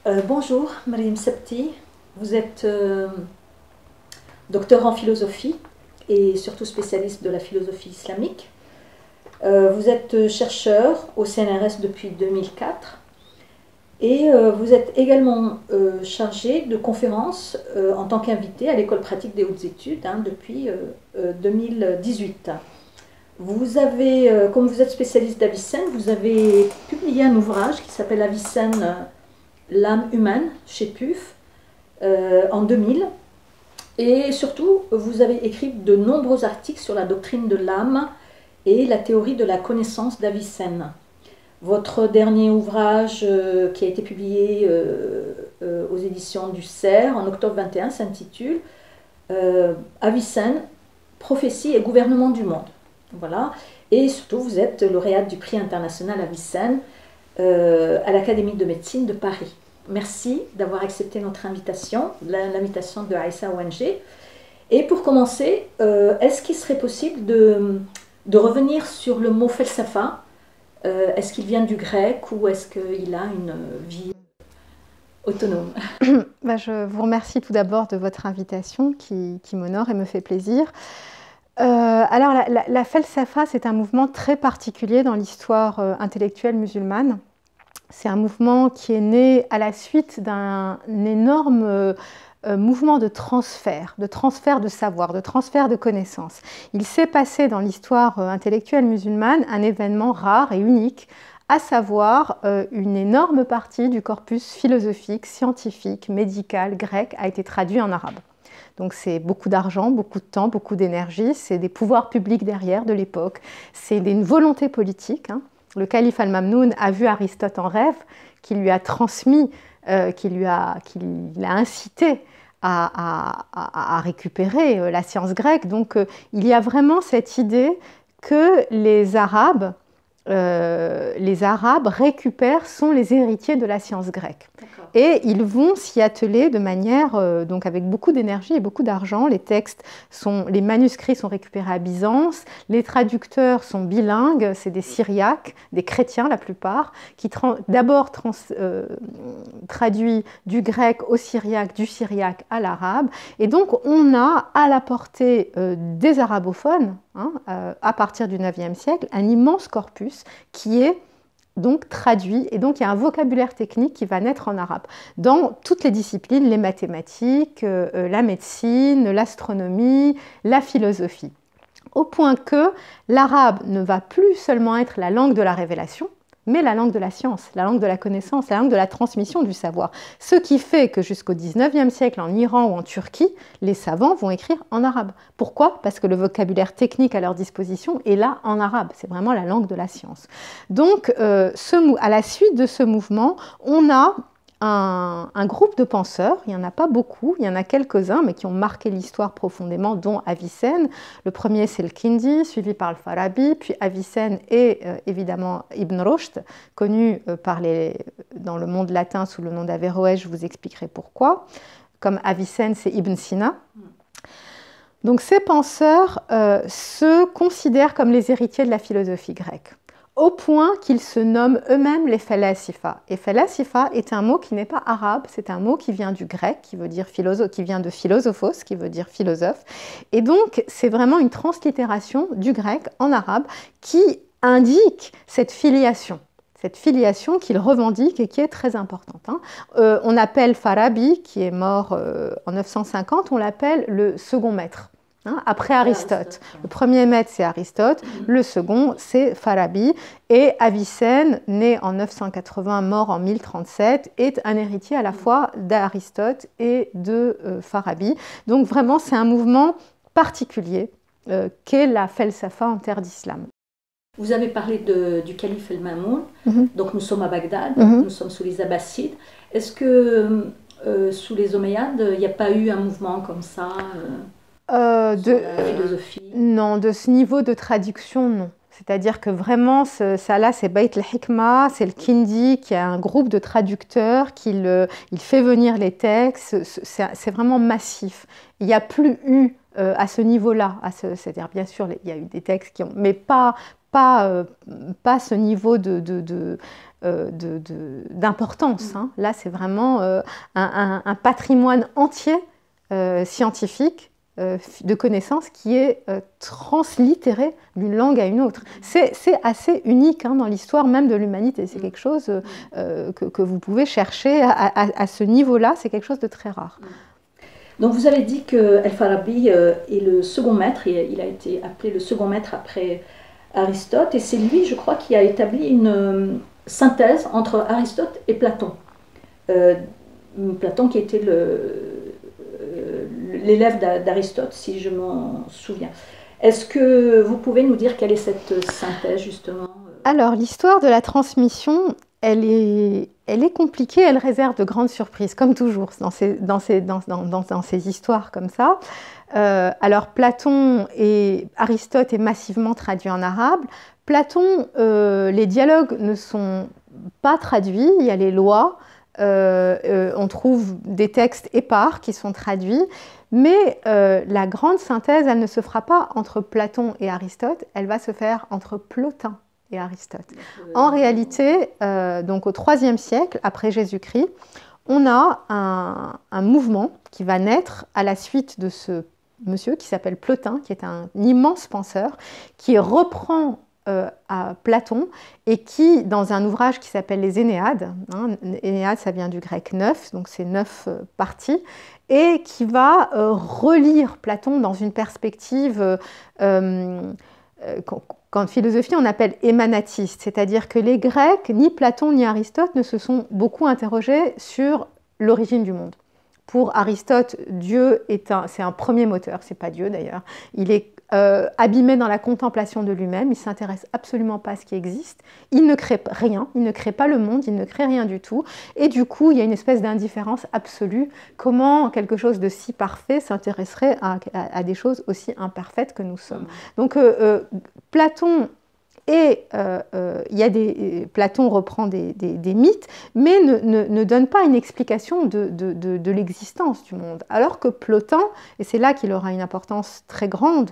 Bonjour, Mariam Septi. Vous êtes docteur en philosophie et surtout spécialiste de la philosophie islamique. Vous êtes chercheur au CNRS depuis 2004 et vous êtes également chargé de conférences en tant qu'invité à l'École pratique des hautes études depuis 2018. Vous avez, comme vous êtes spécialiste d'Avicenne, vous avez publié un ouvrage qui s'appelle Avicenne, l'âme humaine, chez PUF, en 2000. Et surtout, vous avez écrit de nombreux articles sur la doctrine de l'âme et la théorie de la connaissance d'Avicenne. Votre dernier ouvrage qui a été publié aux éditions du CERF en octobre 21 s'intitule Avicenne, prophétie et gouvernement du monde. Voilà. Et surtout, vous êtes lauréate du prix international Avicenne à l'Académie de médecine de Paris. Merci d'avoir accepté notre invitation, l'invitation de Aïssa ONG. Et pour commencer, est-ce qu'il serait possible de revenir sur le mot felsafa? Est-ce qu'il vient du grec ou est-ce qu'il a une vie autonome? Je vous remercie tout d'abord de votre invitation qui m'honore et me fait plaisir. Alors la felsafa, c'est un mouvement très particulier dans l'histoire intellectuelle musulmane. C'est un mouvement qui est né à la suite d'un énorme mouvement de transfert de savoir, de transfert de connaissances. Il s'est passé dans l'histoire intellectuelle musulmane un événement rare et unique, à savoir une énorme partie du corpus philosophique, scientifique, médical, grec a été traduit en arabe. Donc c'est beaucoup d'argent, beaucoup de temps, beaucoup d'énergie, c'est des pouvoirs publics derrière de l'époque, c'est une volonté politique. Le calife Al-Mamnoun a vu Aristote en rêve, qui lui a transmis, qui l'a incité à récupérer la science grecque. Donc il y a vraiment cette idée que les Arabes récupèrent, sont les héritiers de la science grecque. Et ils vont s'y atteler de manière, donc avec beaucoup d'énergie et beaucoup d'argent. Les manuscrits sont récupérés à Byzance, les traducteurs sont bilingues, c'est des Syriaques, des chrétiens la plupart, qui d'abord traduit du grec au syriaque, du syriaque à l'arabe. Et donc on a à la portée des arabophones, à partir du IXe siècle, un immense corpus qui est donc traduit, et donc il y a un vocabulaire technique qui va naître en arabe dans toutes les disciplines, les mathématiques, la médecine, l'astronomie, la philosophie, au point que l'arabe ne va plus seulement être la langue de la révélation, mais la langue de la science, la langue de la connaissance, la langue de la transmission du savoir. Ce qui fait que jusqu'au XIXe siècle, en Iran ou en Turquie, les savants vont écrire en arabe. Pourquoi? Parce que le vocabulaire technique à leur disposition est là en arabe. C'est vraiment la langue de la science. Donc, à la suite de ce mouvement, on a un groupe de penseurs, il n'y en a pas beaucoup, il y en a quelques-uns, mais qui ont marqué l'histoire profondément, dont Avicenne. Le premier, c'est le Kindi, suivi par le Farabi, puis Avicenne et évidemment Ibn Rushd, connu dans le monde latin sous le nom d'Averroès, je vous expliquerai pourquoi. Comme Avicenne, c'est Ibn Sina. Donc ces penseurs se considèrent comme les héritiers de la philosophie grecque, au point qu'ils se nomment eux-mêmes les falasifa. Et falasifa est un mot qui n'est pas arabe, c'est un mot qui vient du grec, qui veut dire philosophe, qui vient de philosophos, qui veut dire philosophe. Et donc, c'est vraiment une translittération du grec en arabe qui indique cette filiation qu'ils revendiquent et qui est très importante. On appelle Farabi, qui est mort en 950, on l'appelle le second maître. Après Aristote. Le premier maître, c'est Aristote, le second, c'est Farabi. Et Avicenne, né en 980, mort en 1037, est un héritier à la fois d'Aristote et de Farabi. Donc vraiment, c'est un mouvement particulier qu'est la felsafa en terre d'islam. Vous avez parlé du calife El-Mamoun, donc nous sommes à Bagdad, nous sommes sous les Abbassides. Est-ce que sous les Omeyyades, il n'y a pas eu un mouvement comme ça philosophie? Non, de ce niveau de traduction, non. C'est-à-dire que vraiment, ça là, c'est Bayt al-Hikma, c'est le Kindi qui a un groupe de traducteurs, il fait venir les textes, c'est vraiment massif. Il n'y a plus eu à ce niveau-là, c'est-à-dire bien sûr, il y a eu des textes qui ont, mais pas ce niveau d'importance. Hein. Là, c'est vraiment un patrimoine entier scientifique de connaissances qui est translittéré d'une langue à une autre. C'est assez unique hein, dans l'histoire même de l'humanité. C'est quelque chose que vous pouvez chercher à ce niveau-là. C'est quelque chose de très rare. Donc vous avez dit que Al-Farabi est le second maître. Il a été appelé le second maître après Aristote. Et c'est lui, je crois, qui a établi une synthèse entre Aristote et Platon. Platon qui était l'élève d'Aristote, si je m'en souviens. Est-ce que vous pouvez nous dire quelle est cette synthèse, justement? Alors, l'histoire de la transmission, elle est compliquée, elle réserve de grandes surprises, comme toujours dans ces histoires comme ça. Alors, Platon et Aristote est massivement traduit en arabe. Platon, les dialogues ne sont pas traduits, il y a les lois, on trouve des textes épars qui sont traduits, mais la grande synthèse, elle ne se fera pas entre Platon et Aristote, elle va se faire entre Plotin et Aristote. En réalité, donc au IIIe siècle, après Jésus-Christ, on a un mouvement qui va naître à la suite de ce monsieur qui s'appelle Plotin, qui est un immense penseur, qui reprend à Platon et qui, dans un ouvrage qui s'appelle les Énéades, hein, Énéade ça vient du grec 9, donc c'est 9 parties, et qui va relire Platon dans une perspective qu'en philosophie on appelle émanatiste, c'est-à-dire que les Grecs, ni Platon ni Aristote, ne se sont beaucoup interrogés sur l'origine du monde. Pour Aristote, Dieu c'est un premier moteur, c'est pas Dieu d'ailleurs, il est abîmé dans la contemplation de lui-même, il ne s'intéresse absolument pas à ce qui existe, il ne crée rien, il ne crée pas le monde, il ne crée rien du tout, et du coup il y a une espèce d'indifférence absolue. Comment quelque chose de si parfait s'intéresserait à des choses aussi imparfaites que nous sommes? Donc Platon Platon reprend des mythes, mais ne donne pas une explication de l'existence du monde. Alors que Plotin, et c'est là qu'il aura une importance très grande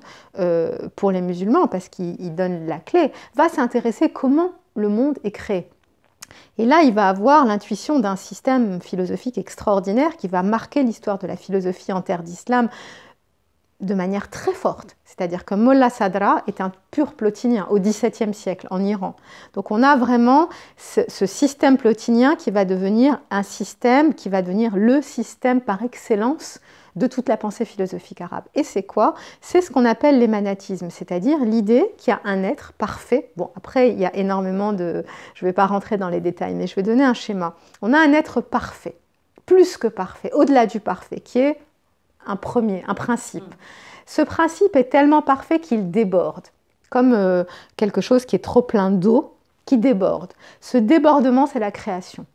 pour les musulmans, parce qu'il donne la clé, va s'intéresser comment le monde est créé. Et là, il va avoir l'intuition d'un système philosophique extraordinaire qui va marquer l'histoire de la philosophie en terre d'islam de manière très forte. C'est-à-dire que Mollah Sadra est un pur plotinien au XVIIe siècle en Iran. Donc on a vraiment ce système plotinien qui va devenir un système, qui va devenir le système par excellence de toute la pensée philosophique arabe. Et c'est quoi? C'est ce qu'on appelle l'émanatisme, c'est-à-dire l'idée qu'il y a un être parfait. Bon, après, il y a énormément de... Je ne vais pas rentrer dans les détails, mais je vais donner un schéma. On a un être parfait, plus que parfait, au-delà du parfait, qui est un principe. Ce principe est tellement parfait qu'il déborde, comme quelque chose qui est trop plein d'eau, qui déborde. Ce débordement, c'est la création.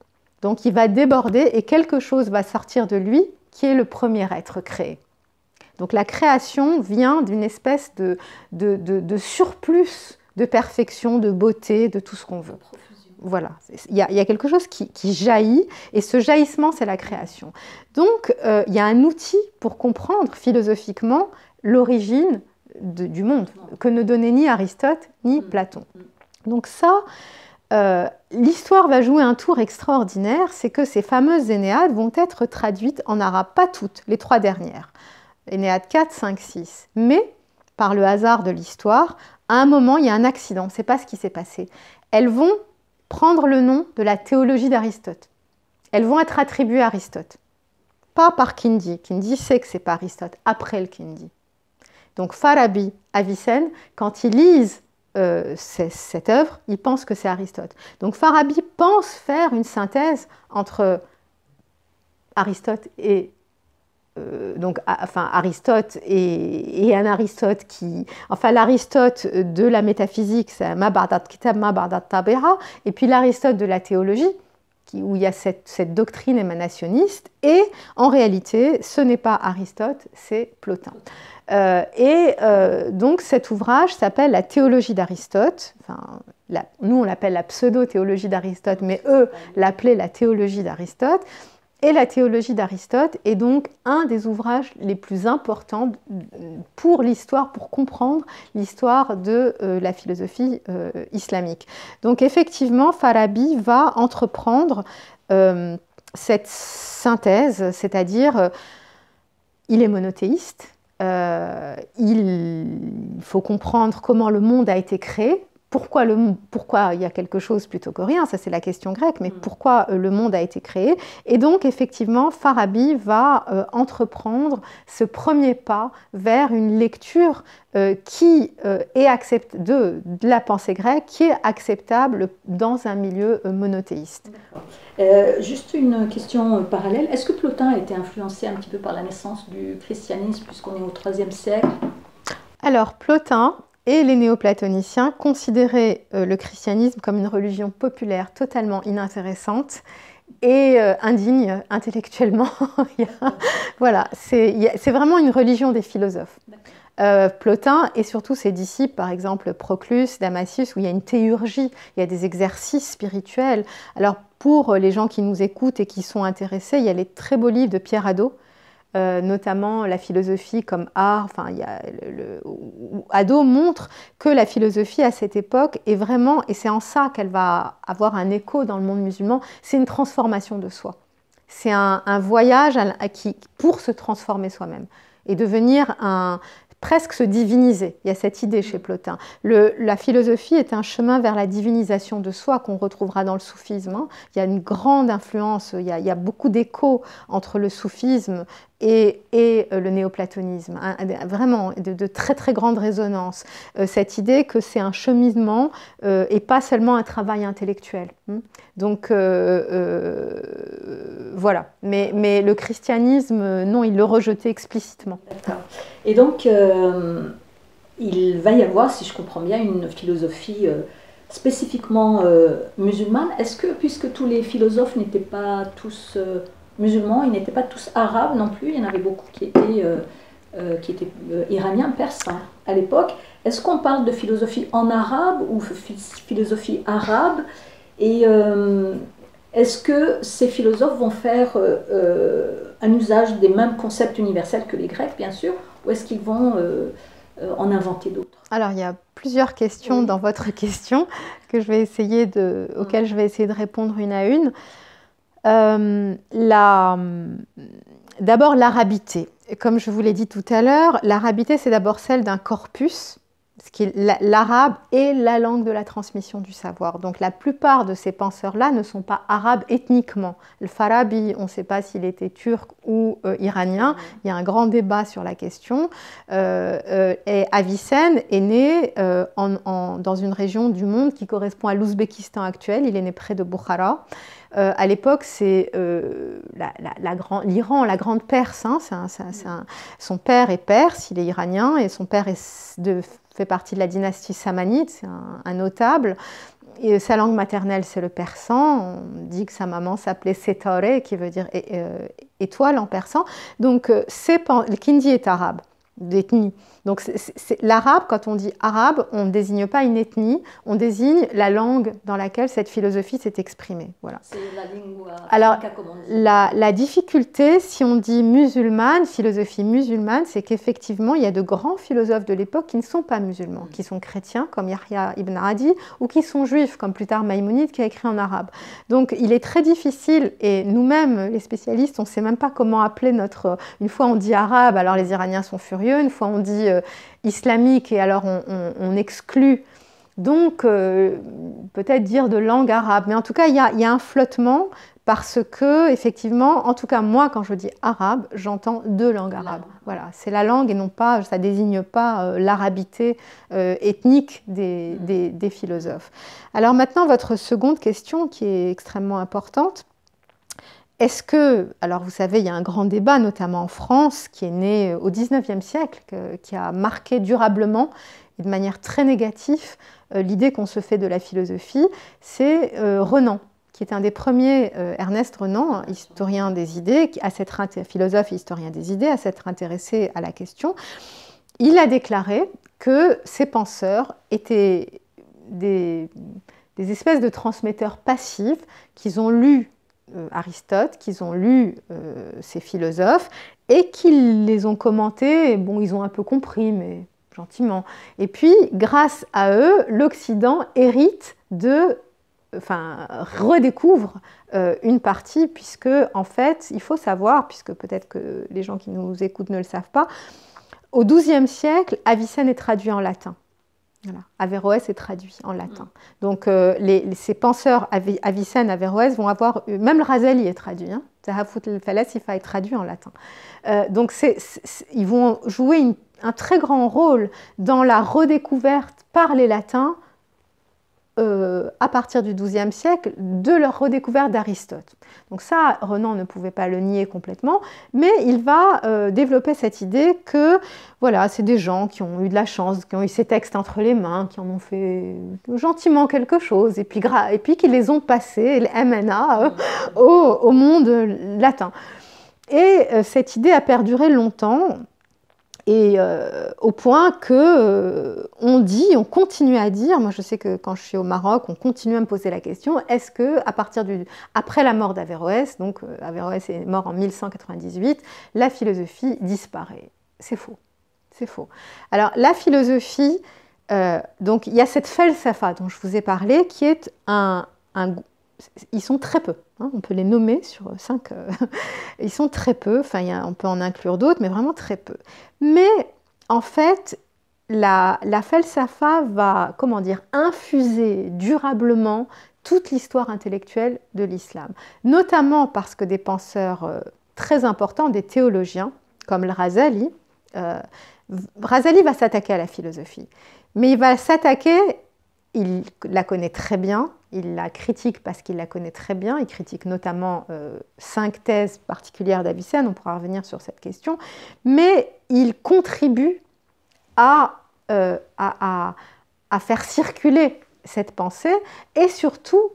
Donc il va déborder et quelque chose va sortir de lui qui est le premier être créé. Donc la création vient d'une espèce de surplus de perfection, de beauté, de tout ce qu'on veut. Voilà, il y a quelque chose qui jaillit, et ce jaillissement, c'est la création. Donc, il y a un outil pour comprendre philosophiquement l'origine du monde, que ne donnait ni Aristote ni Platon. Donc ça, l'histoire va jouer un tour extraordinaire, c'est que ces fameuses Énéades vont être traduites en arabe, pas toutes, les 3 dernières, Énéades 4, 5, 6, mais par le hasard de l'histoire, à un moment, il y a un accident, on ne sait pas ce qui s'est passé. Elles vont prendre le nom de la théologie d'Aristote. Elles vont être attribuées à Aristote. Pas par Kindi. Kindi sait que ce n'est pas Aristote, après le Kindi. Donc Farabi, Avicenne, quand ils lisent cette œuvre, ils pensent que c'est Aristote. Donc Farabi pense faire une synthèse entre Aristote et Aristote et un Aristote qui... Enfin, l'Aristote de la métaphysique, c'est Ma Ba'da Kitab, Ma Ba'da Tabi'a, et puis l'Aristote de la théologie, où il y a cette doctrine émanationniste, et en réalité, ce n'est pas Aristote, c'est Plotin. Donc cet ouvrage s'appelle La théologie d'Aristote. Enfin, nous, on l'appelle la pseudo-théologie d'Aristote, mais eux l'appelaient la théologie d'Aristote. et la théologie d'Aristote est donc un des ouvrages les plus importants pour l'histoire, pour comprendre l'histoire de la philosophie islamique. Donc effectivement, Farabi va entreprendre cette synthèse, c'est-à-dire il est monothéiste, il faut comprendre comment le monde a été créé. Pourquoi il y a quelque chose plutôt que rien, ça c'est la question grecque, mais pourquoi le monde a été créé? Et donc effectivement, Farabi va entreprendre ce premier pas vers une lecture qui est de la pensée grecque, qui est acceptable dans un milieu monothéiste. Juste une question parallèle, est-ce que Plotin a été influencé un petit peu par la naissance du christianisme, puisqu'on est au IIIe siècle? Alors Plotin et les néoplatoniciens considéraient le christianisme comme une religion populaire totalement inintéressante et indigne intellectuellement. Voilà, c'est vraiment une religion des philosophes. Plotin et surtout ses disciples, par exemple Proclus, Damasius, où il y a une théurgie, il y a des exercices spirituels. Alors pour les gens qui nous écoutent et qui sont intéressés, il y a les très beaux livres de Pierre Hadot, notamment la philosophie comme art. Enfin, Hadot montre que la philosophie à cette époque est vraiment, et c'est en ça qu'elle va avoir un écho dans le monde musulman, c'est une transformation de soi. C'est un voyage pour se transformer soi-même et devenir presque se diviniser. Il y a cette idée chez Plotin. La philosophie est un chemin vers la divinisation de soi qu'on retrouvera dans le soufisme. Hein. Il y a une grande influence, il y a beaucoup d'échos entre le soufisme et le néoplatonisme. Hein. Vraiment, de très très grande résonance. Cette idée que c'est un cheminement et pas seulement un travail intellectuel. Hein. Donc voilà. Mais le christianisme, non, il le rejetait explicitement. D'accord. Et donc, il va y avoir, si je comprends bien, une philosophie spécifiquement musulmane. Est-ce que, puisque tous les philosophes n'étaient pas tous musulmans, ils n'étaient pas tous arabes non plus, il y en avait beaucoup qui étaient iraniens, perses hein, à l'époque, est-ce qu'on parle de philosophie en arabe ou philosophie arabe? Et est-ce que ces philosophes vont faire un usage des mêmes concepts universels que les Grecs, bien sûr, ou est-ce qu'ils vont en inventer d'autres? Alors, il y a plusieurs questions dans votre question auxquelles je vais essayer de répondre une à une. D'abord, l'arabité. Comme je vous l'ai dit tout à l'heure, l'arabité, c'est d'abord celle d'un corpus. L'arabe est la langue de la transmission du savoir. Donc la plupart de ces penseurs-là ne sont pas arabes ethniquement. Le Farabi, on ne sait pas s'il était turc ou iranien. Il y a un grand débat sur la question. Et Avicenne est né dans une région du monde qui correspond à l'Ouzbékistan actuel. Il est né près de Bukhara. À l'époque, c'est l'Iran, la grande Perse. Hein, son père est perse, il est iranien, et son père fait partie de la dynastie samanide, c'est un notable. Et sa langue maternelle, c'est le persan. On dit que sa maman s'appelait Setare, qui veut dire étoile en persan. Donc, le Kindi est arabe, d'ethnie. Donc, l'arabe, quand on dit arabe, on ne désigne pas une ethnie, on désigne la langue dans laquelle cette philosophie s'est exprimée. Voilà. C'est la lingua franca, Alors, comme on dit. la difficulté, si on dit musulmane, philosophie musulmane, c'est qu'effectivement, il y a de grands philosophes de l'époque qui ne sont pas musulmans, qui sont chrétiens, comme Yahya ibn Adi, ou qui sont juifs, comme plus tard Maïmonide, qui a écrit en arabe. Donc, il est très difficile, et nous-mêmes, les spécialistes, on ne sait même pas comment appeler notre... Une fois, on dit arabe, alors les Iraniens sont furieux, une fois, on dit islamique, et alors on exclut. Donc, peut-être dire de langue arabe. Mais en tout cas, il y a un flottement parce que, effectivement, en tout cas, moi, quand je dis arabe, j'entends deux langues arabes. Voilà, c'est la langue et non pas, ça ne désigne pas l'arabité ethnique des philosophes. Alors maintenant, votre seconde question qui est extrêmement importante. Est-ce que, alors vous savez, il y a un grand débat, notamment en France, qui est né au XIXe siècle, qui a marqué durablement et de manière très négative l'idée qu'on se fait de la philosophie, c'est Renan, qui est un des premiers, Ernest Renan, historien des idées, philosophe et historien des idées, à s'être intéressé à la question. Il a déclaré que ces penseurs étaient des espèces de transmetteurs passifs, qu'ils ont lu Aristote, qu'ils ont lu ces philosophes et qu'ils les ont commentés. Et bon, ils ont un peu compris, mais gentiment. Et puis, grâce à eux, l'Occident hérite redécouvre une partie, puisque, en fait, il faut savoir, puisque peut-être que les gens qui nous écoutent ne le savent pas, au XIIe siècle, Avicenne est traduit en latin. Voilà. Averroès est traduit en latin. Donc, ces penseurs Avicenne, Averroès vont avoir... Même le Razali est traduit. Tahafut al-Falasifa est traduit en latin. Donc, ils vont jouer un très grand rôle dans la redécouverte par les latins à partir du XIIe siècle, de leur redécouverte d'Aristote. Donc ça, Renan ne pouvait pas le nier complètement, mais il va développer cette idée que voilà, c'est des gens qui ont eu de la chance, qui ont eu ces textes entre les mains, qui en ont fait gentiment quelque chose, et puis qui les ont passés, les MNA, au monde latin. Et cette idée a perduré longtemps, et au point que on continue à dire, moi je sais que quand je suis au Maroc, on continue à me poser la question, est-ce que après la mort d'Averroès, donc Averroès est mort en 1198, la philosophie disparaît? C'est faux, c'est faux. Alors la philosophie, donc il y a cette felsafa dont je vous ai parlé, qui est ils sont très peu, on peut les nommer sur 5, ils sont très peu, on peut en inclure d'autres, mais vraiment très peu. Mais en fait, la felsafa va, infuser durablement toute l'histoire intellectuelle de l'islam, notamment parce que des penseurs très importants, des théologiens, comme le Razali, Razali va s'attaquer à la philosophie, mais il va s'attaquer, il la connaît très bien, il la critique parce qu'il la connaît très bien, il critique notamment 5 thèses particulières d'Avicenne, on pourra revenir sur cette question, mais il contribue à faire circuler cette pensée, et surtout,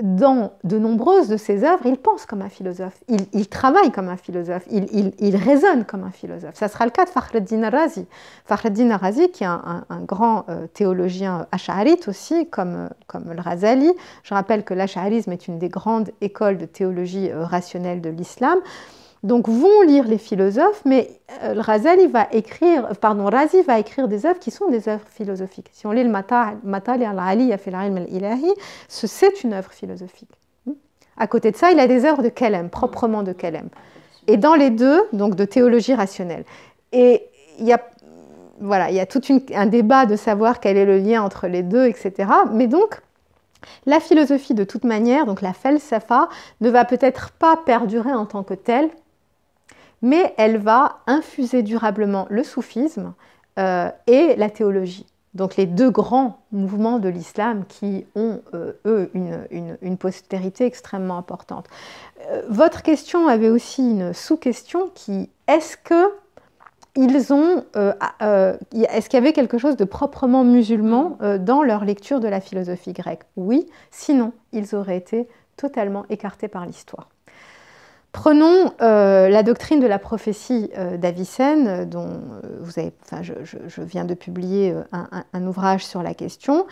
dans de nombreuses de ses œuvres, il pense comme un philosophe, il travaille comme un philosophe, il raisonne comme un philosophe. Ça sera le cas de Fakhreddin Razi. Fakhreddin Razi, qui est un grand théologien ash'arite aussi, comme le Razali. Je rappelle que l'ash'arisme est une des grandes écoles de théologie rationnelle de l'islam. Donc vont lire les philosophes, mais Razi va écrire des œuvres qui sont des œuvres philosophiques. Si on lit le Matali al-Aliya fil ilm al-ilahi, c'est une œuvre philosophique. À côté de ça, il a des œuvres de Kelem, proprement de Kelem. Et dans les deux, donc de théologie rationnelle. Et il y a tout un débat de savoir quel est le lien entre les deux, etc. Mais donc, la philosophie, de toute manière, donc la felsafa, ne va peut-être pas perdurer en tant que telle, mais elle va infuser durablement le soufisme et la théologie. Donc les deux grands mouvements de l'islam qui ont, eux, une postérité extrêmement importante. Votre question avait aussi une sous-question qui, est-ce qu'il y avait quelque chose de proprement musulman dans leur lecture de la philosophie grecque? Oui, sinon ils auraient été totalement écartés par l'histoire. Prenons la doctrine de la prophétie d'Avicenne, dont je viens de publier un ouvrage sur la question.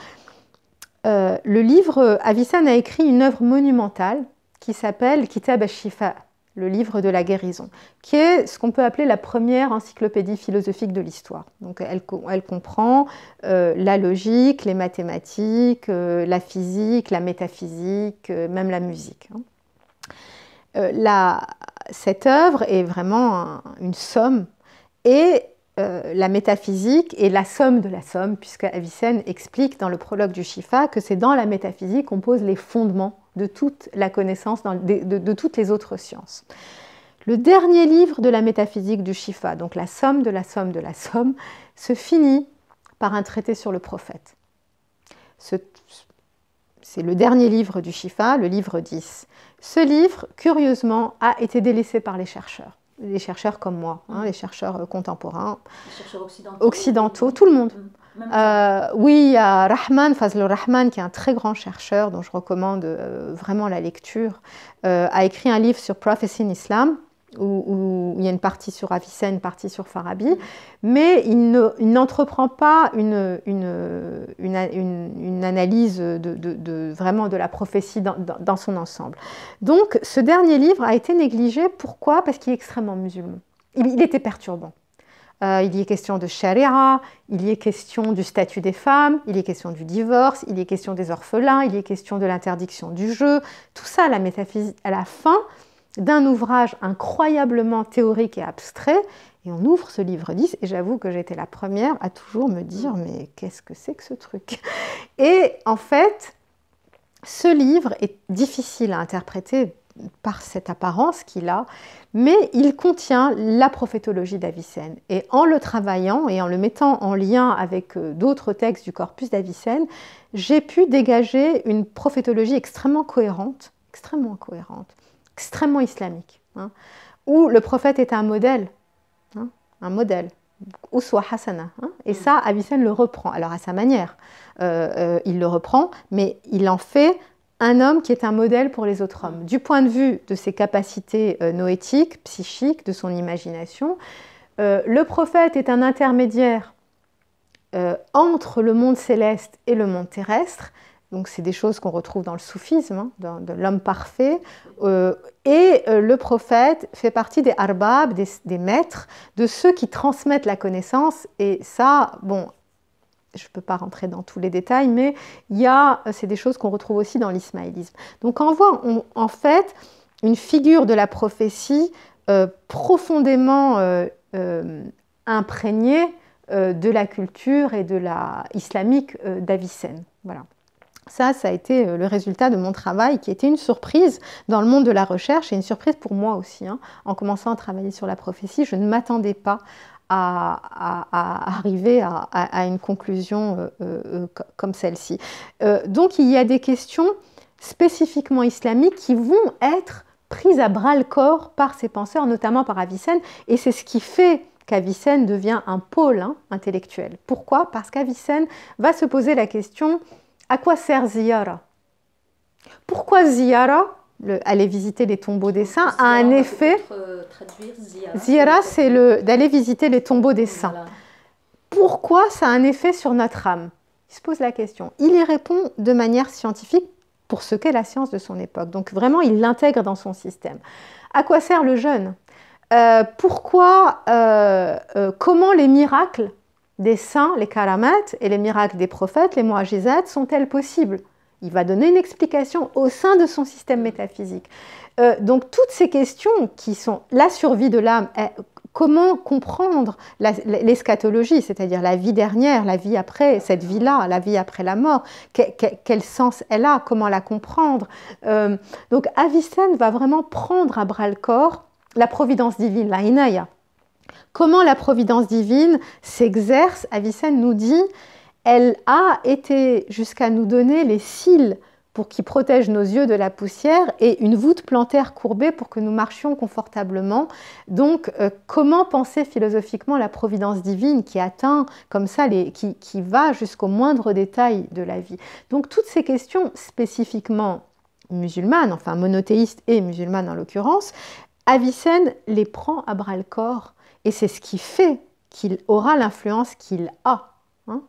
Le livre, Avicenne a écrit une œuvre monumentale qui s'appelle Kitab al-Shifa, le livre de la guérison, qui est ce qu'on peut appeler la première encyclopédie philosophique de l'histoire. Donc elle comprend la logique, les mathématiques, la physique, la métaphysique, même la musique. Cette œuvre est vraiment une somme, et la métaphysique est la somme de la somme, puisque Avicenne explique dans le prologue du Shifa que c'est dans la métaphysique qu'on pose les fondements de toute la connaissance de toutes les autres sciences. Le dernier livre de la métaphysique du Shifa, donc la somme de la somme de la somme, se finit par un traité sur le prophète. C'est le dernier livre du Shifa, le livre 10. Ce livre, curieusement, a été délaissé par les chercheurs comme moi, les chercheurs contemporains, les chercheurs occidentaux, tout le monde. Oui, il y a Fazlur Rahman, qui est un très grand chercheur, dont je recommande vraiment la lecture, a écrit un livre sur Prophecy in Islam, où il y a une partie sur Avicenne, une partie sur Farabi, mais il n'entreprend pas une analyse vraiment de la prophétie dans son ensemble. Donc ce dernier livre a été négligé. Pourquoi? Parce qu'il est extrêmement musulman. Il était perturbant. Il y est question de charia, il y est question du statut des femmes, il y est question du divorce, il y est question des orphelins, il y est question de l'interdiction du jeu. Tout ça, la métaphysique, à la fin d'un ouvrage incroyablement théorique et abstrait, et on ouvre ce livre 10, et j'avoue que j'étais la première à toujours me dire « mais qu'est-ce que c'est que ce truc ?» Et en fait, ce livre est difficile à interpréter par cette apparence qu'il a, mais il contient la prophétologie d'Avicenne. Et en le travaillant et en le mettant en lien avec d'autres textes du corpus d'Avicenne, j'ai pu dégager une prophétologie extrêmement cohérente, extrêmement islamique, hein, où le prophète est un modèle, Uswa Hasana, hein, et ça, Avicenne le reprend, alors à sa manière, il le reprend, mais il en fait un homme qui est un modèle pour les autres hommes, du point de vue de ses capacités noétiques, psychiques, de son imagination. Le prophète est un intermédiaire entre le monde céleste et le monde terrestre. Donc c'est des choses qu'on retrouve dans le soufisme, hein, de l'homme parfait. Et le prophète fait partie des arbab, des maîtres, de ceux qui transmettent la connaissance. Et ça, bon, je ne peux pas rentrer dans tous les détails, mais c'est des choses qu'on retrouve aussi dans l'ismaélisme. Donc on voit en fait une figure de la prophétie profondément imprégnée de la culture et de islamique d'Avicenne. Voilà. Ça a été le résultat de mon travail qui était une surprise dans le monde de la recherche et une surprise pour moi aussi. Hein. En commençant à travailler sur la prophétie, je ne m'attendais pas à arriver à une conclusion comme celle-ci. Donc il y a des questions spécifiquement islamiques qui vont être prises à bras-le-corps par ces penseurs, notamment par Avicenne, et c'est ce qui fait qu'Avicenne devient un pôle intellectuel. Pourquoi? Parce qu'Avicenne va se poser la question: à quoi sert Ziyara? Pourquoi Ziyara, aller visiter les tombeaux des saints, a un effet... Ziyara, c'est d'aller visiter les tombeaux des saints. Voilà. Pourquoi ça a un effet sur notre âme? Il se pose la question. Il y répond de manière scientifique pour ce qu'est la science de son époque. Donc vraiment, il l'intègre dans son système. À quoi sert le jeûne? Comment les miracles des saints, les karamat, et les miracles des prophètes, les mu'ajizat, sont-elles possibles? Il va donner une explication au sein de son système métaphysique. Donc toutes ces questions qui sont la survie de l'âme, comment comprendre l'eschatologie, c'est-à-dire la vie dernière, la vie après cette vie-là, la vie après la mort, quel sens elle a, comment la comprendre. Donc Avicenne va vraiment prendre à bras-le-corps la providence divine, la inaya. Comment la providence divine s'exerce, Avicenne nous dit, elle a été jusqu'à nous donner les cils pour qu'ils protègent nos yeux de la poussière et une voûte plantaire courbée pour que nous marchions confortablement. Donc, comment penser philosophiquement la providence divine qui atteint comme ça, qui va jusqu'au moindre détail de la vie? Donc, toutes ces questions spécifiquement musulmanes, enfin monothéistes et musulmanes en l'occurrence, Avicenne les prend à bras-le-corps et c'est ce qui fait qu'il aura l'influence qu'il a. Hein,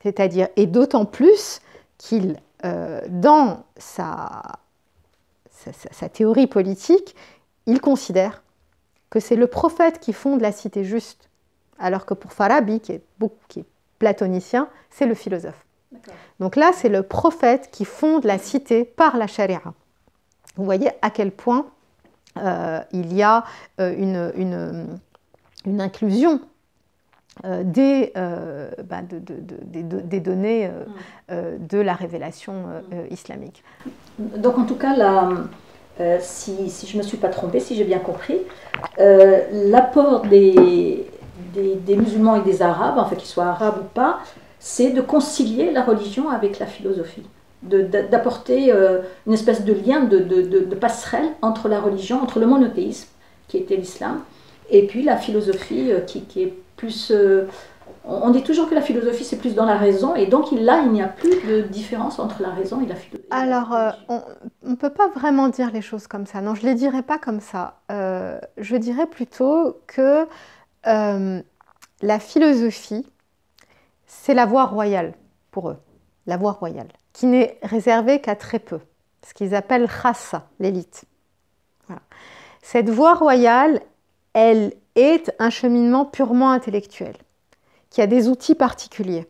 c'est-à-dire, et d'autant plus qu'il, dans sa théorie politique, il considère que c'est le prophète qui fonde la cité juste, alors que pour Farabi, qui est platonicien, c'est le philosophe. Donc là, c'est le prophète qui fonde la cité par la charia. Vous voyez à quel point il y a une inclusion des données de la révélation islamique. Donc en tout cas, si je ne me suis pas trompée, si j'ai bien compris, l'apport des musulmans et des arabes, enfin qu'ils soient arabes ou pas, c'est de concilier la religion avec la philosophie, d'apporter une espèce de lien, de passerelle entre la religion, entre le monothéisme, qui était l'islam, et puis la philosophie qui est plus On dit toujours que la philosophie, c'est plus dans la raison, et donc là, il n'y a plus de différence entre la raison et la philosophie. Alors, on ne peut pas vraiment dire les choses comme ça. Non, je ne les dirais pas comme ça. Je dirais plutôt que la philosophie, c'est la voie royale pour eux. La voie royale, qui n'est réservée qu'à très peu. Ce qu'ils appellent khassa, l'élite. Voilà. Cette voie royale, elle est un cheminement purement intellectuel, qui a des outils particuliers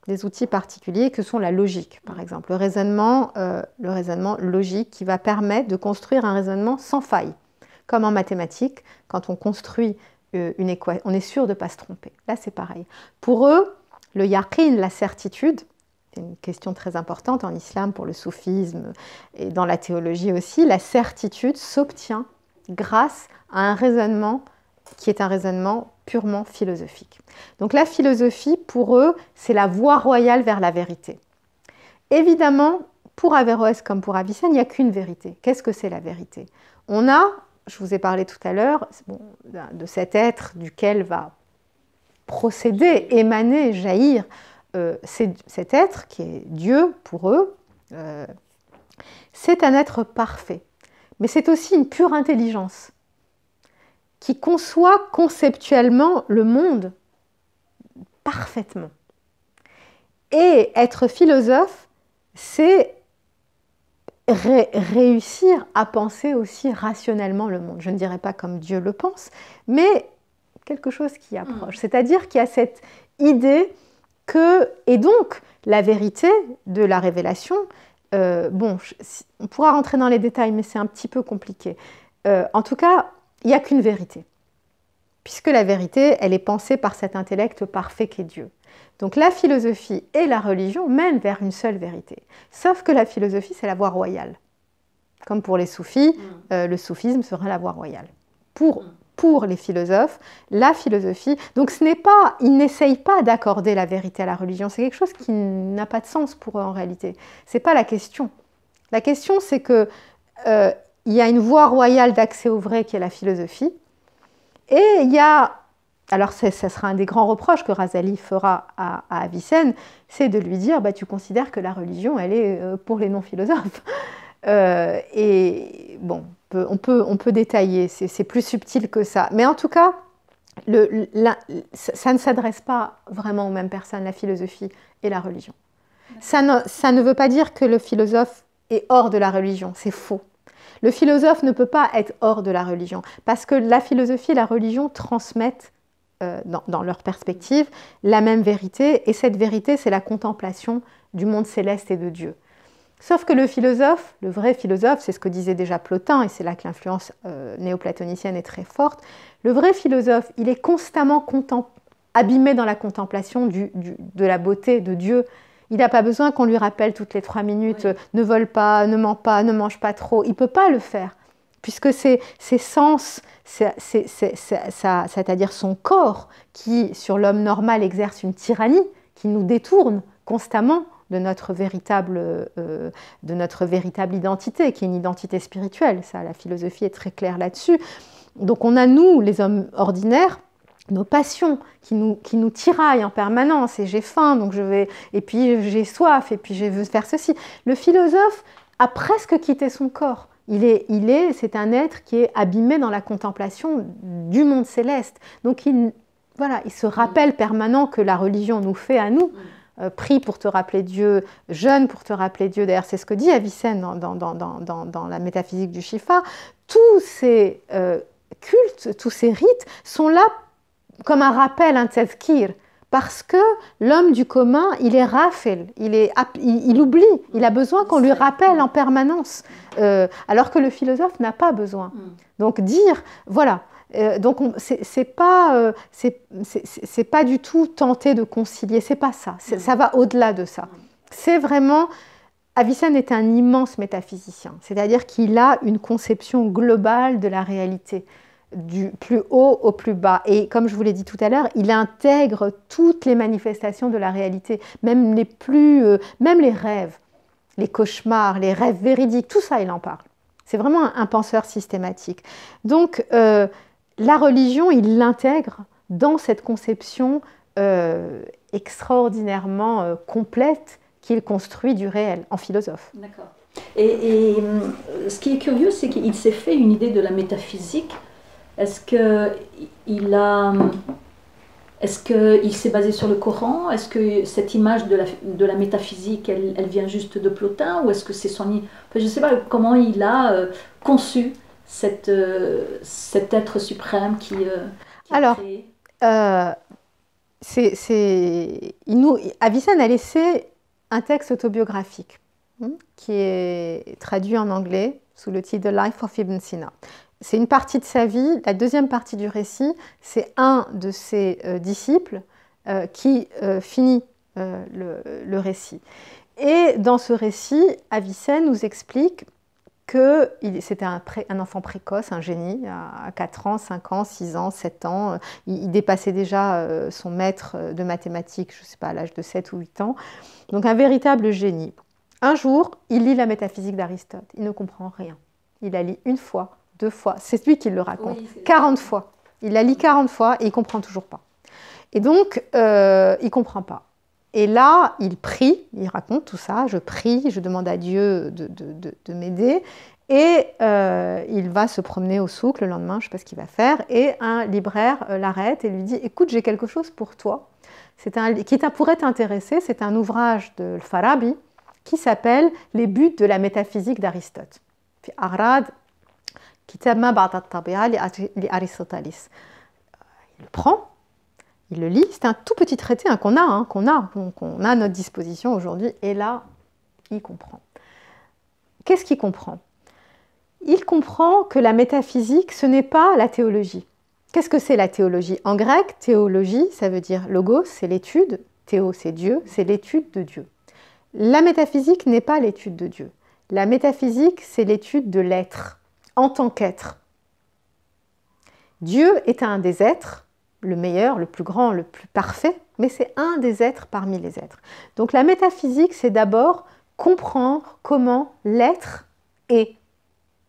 que sont la logique, par exemple, le raisonnement logique qui va permettre de construire un raisonnement sans faille. Comme en mathématiques, quand on construit une équation, on est sûr de ne pas se tromper. Là, c'est pareil. Pour eux, le yaqin, la certitude, c'est une question très importante en islam pour le soufisme et dans la théologie aussi, la certitude s'obtient grâce à un raisonnement qui est un raisonnement purement philosophique. Donc la philosophie, pour eux, c'est la voie royale vers la vérité. Évidemment, pour Averroès comme pour Avicenne, il n'y a qu'une vérité. Qu'est-ce que c'est la vérité? On a, je vous ai parlé tout à l'heure, de cet être duquel va procéder, émaner, jaillir, cet être qui est Dieu pour eux, c'est un être parfait. Mais c'est aussi une pure intelligence qui conçoit conceptuellement le monde parfaitement. Et être philosophe, c'est réussir à penser aussi rationnellement le monde. Je ne dirais pas comme Dieu le pense, mais quelque chose qui approche. C'est-à-dire qu'il y a cette idée que, et donc la vérité de la révélation, on pourra rentrer dans les détails, mais c'est un petit peu compliqué. En tout cas, il n'y a qu'une vérité, puisque la vérité, elle est pensée par cet intellect parfait qu'est Dieu. Donc la philosophie et la religion mènent vers une seule vérité. Sauf que la philosophie, c'est la voie royale. Comme pour les soufis, le soufisme sera la voie royale. Pour les philosophes, la philosophie... Donc ce n'est pas... Ils n'essayent pas d'accorder la vérité à la religion. C'est quelque chose qui n'a pas de sens pour eux en réalité. Ce n'est pas la question. La question, c'est que... il y a une voie royale d'accès au vrai qui est la philosophie. Et il y a, alors ça sera un des grands reproches que Razali fera à Avicenne, c'est de lui dire, tu considères que la religion, elle est pour les non-philosophes. Et bon, on peut détailler, c'est plus subtil que ça. Mais en tout cas, ça ne s'adresse pas vraiment aux mêmes personnes, la philosophie et la religion. Ça ne veut pas dire que le philosophe est hors de la religion, c'est faux. Le philosophe ne peut pas être hors de la religion, parce que la philosophie et la religion transmettent, dans leur perspective, la même vérité, et cette vérité, c'est la contemplation du monde céleste et de Dieu. Sauf que le philosophe, le vrai philosophe, c'est ce que disait déjà Plotin, et c'est là que l'influence néoplatonicienne est très forte, le vrai philosophe, il est constamment abîmé dans la contemplation de la beauté de Dieu. Il n'a pas besoin qu'on lui rappelle toutes les 3 minutes, ne vole pas, ne ment pas, ne mange pas trop. Il ne peut pas le faire, puisque ses sens, c'est-à-dire son corps, qui sur l'homme normal exerce une tyrannie, qui nous détourne constamment de notre véritable identité, qui est une identité spirituelle. Ça, la philosophie est très claire là-dessus. Donc on a, nous, les hommes ordinaires, nos passions qui nous tiraillent en permanence, et j'ai faim, donc et puis j'ai soif, et puis je veux faire ceci. Le philosophe a presque quitté son corps. C'est un être qui est abîmé dans la contemplation du monde céleste. Donc il se rappelle permanent que la religion nous fait à nous. Prie pour te rappeler Dieu, jeûne pour te rappeler Dieu. D'ailleurs, c'est ce que dit Avicenne dans la métaphysique du Shifa. Tous ces cultes, tous ces rites sont là comme un rappel, un tazkir, parce que l'homme du commun, il est rafel, il oublie, il a besoin qu'on lui rappelle en permanence, alors que le philosophe n'a pas besoin. Donc dire, voilà, donc c'est pas du tout tenter de concilier, c'est pas ça, ça va au-delà de ça. C'est vraiment, Avicenne est un immense métaphysicien, c'est-à-dire qu'il a une conception globale de la réalité, du plus haut au plus bas. Et comme je vous l'ai dit tout à l'heure, il intègre toutes les manifestations de la réalité, même les rêves, les cauchemars, les rêves véridiques, tout ça, il en parle. C'est vraiment un penseur systématique. Donc, la religion, il l'intègre dans cette conception extraordinairement complète qu'il construit du réel en philosophe. D'accord. Et ce qui est curieux, c'est qu'il s'est fait une idée de la métaphysique. Est-ce qu'il s'est basé sur le Coran? Est-ce que cette image de la métaphysique, elle vient juste de Plotin? Ou est-ce que c'est son... Enfin, je ne sais pas comment il a conçu cet être suprême qui Alors, a créé. Avicenne a laissé un texte autobiographique qui est traduit en anglais sous le titre The Life of Ibn Sina. C'est une partie de sa vie. La deuxième partie du récit, c'est un de ses disciples qui finit le récit. Et dans ce récit, Avicenne nous explique que c'était un enfant précoce, un génie, à 4 ans, 5 ans, 6 ans, 7 ans. Il dépassait déjà son maître de mathématiques, je ne sais pas, à l'âge de 7 ou 8 ans. Donc un véritable génie. Un jour, il lit la métaphysique d'Aristote. Il ne comprend rien. Il la lit une fois, 2 fois. C'est lui qui le raconte. Oui, 40 fois. Il la lit 40 fois et il ne comprend toujours pas. Et donc, il ne comprend pas. Et là, il prie, il raconte tout ça, je prie, je demande à Dieu de m'aider. Et il va se promener au souk le lendemain, je ne sais pas ce qu'il va faire. Et un libraire l'arrête et lui dit « Écoute, j'ai quelque chose pour toi. Qui pourrait t'intéresser, c'est un ouvrage de Farabi qui s'appelle « Les buts de la métaphysique d'Aristote ». Arad, Kitab ma ba'd at-tabi'a li Aristotelis. Il le prend. Il le lit, c'est un tout petit traité qu'on a à notre disposition aujourd'hui, et là, il comprend. Qu'est-ce qu'il comprend? Il comprend que la métaphysique, ce n'est pas la théologie. Qu'est-ce que c'est la théologie? En grec, théologie, ça veut dire logos, c'est l'étude, théo, c'est Dieu, c'est l'étude de Dieu. La métaphysique n'est pas l'étude de Dieu. La métaphysique, c'est l'étude de l'être, en tant qu'être. Dieu est un des êtres, le meilleur, le plus grand, le plus parfait, mais c'est un des êtres parmi les êtres. Donc la métaphysique, c'est d'abord comprendre comment l'être est.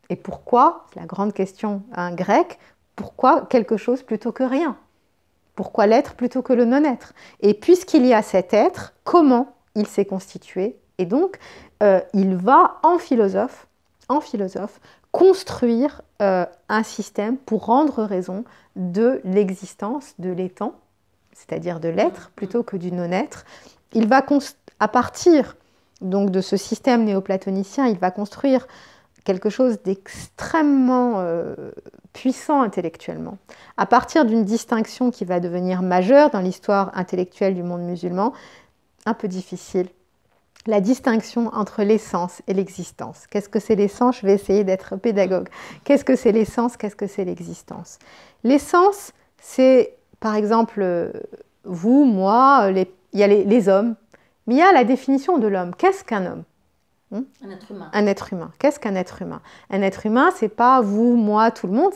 Et pourquoi, c'est la grande question grecque, pourquoi quelque chose plutôt que rien? Pourquoi l'être plutôt que le non-être? Et puisqu'il y a cet être, comment il s'est constitué? Et donc, il va en philosophe, construire un système pour rendre raison de l'existence, de l'étant, c'est-à-dire de l'être plutôt que du non-être. Il va, à partir donc, de ce système néoplatonicien, il va construire quelque chose d'extrêmement puissant intellectuellement, à partir d'une distinction qui va devenir majeure dans l'histoire intellectuelle du monde musulman, un peu difficile. La distinction entre l'essence et l'existence. Qu'est-ce que c'est l'essence? Je vais essayer d'être pédagogue. Qu'est-ce que c'est l'essence? Qu'est-ce que c'est l'existence? L'essence, c'est, par exemple, vous, moi, il y a les hommes, mais il y a la définition de l'homme. Qu'est-ce qu'un homme? Un être humain. Un être humain. Qu'est-ce qu'un être humain? Un être humain, c'est pas vous, moi, tout le monde,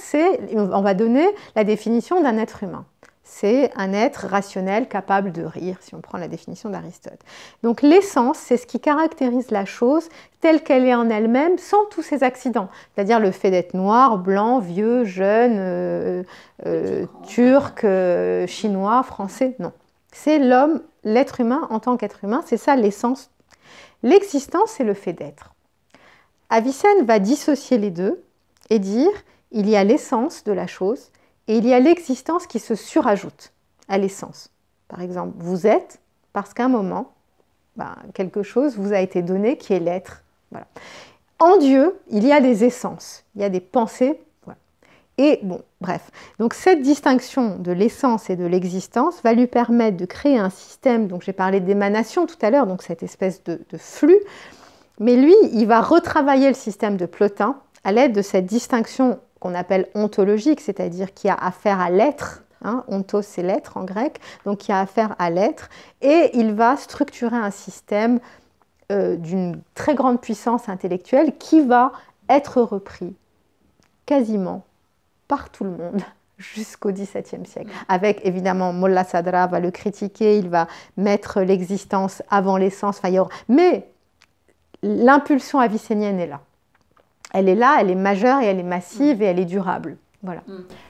on va donner la définition d'un être humain. C'est un être rationnel capable de rire, si on prend la définition d'Aristote. Donc l'essence, c'est ce qui caractérise la chose telle qu'elle est en elle-même, sans tous ces accidents. C'est-à-dire le fait d'être noir, blanc, vieux, jeune, turc, chinois, français. Non. C'est l'homme, l'être humain en tant qu'être humain, c'est ça l'essence. L'existence, c'est le fait d'être. Avicenne va dissocier les deux et dire il y a l'essence de la chose, et il y a l'existence qui se surajoute à l'essence. Par exemple, vous êtes parce qu'à un moment, quelque chose vous a été donné qui est l'être. Voilà. En Dieu, il y a des essences, il y a des pensées. Voilà. Et bon, bref. Donc cette distinction de l'essence et de l'existence va lui permettre de créer un système, donc j'ai parlé d'émanation tout à l'heure, donc cette espèce de flux, mais lui, il va retravailler le système de Plotin à l'aide de cette distinction qu'on appelle ontologique, c'est-à-dire qui a affaire à l'être, ontos c'est l'être en grec, donc qui a affaire à l'être, et il va structurer un système d'une très grande puissance intellectuelle qui va être repris quasiment par tout le monde jusqu'au XVIIe siècle. Avec évidemment Molla Sadra va le critiquer, il va mettre l'existence avant l'essence, mais l'impulsion avicénienne est là. Elle est là, elle est majeure et elle est massive et elle est durable. Voilà.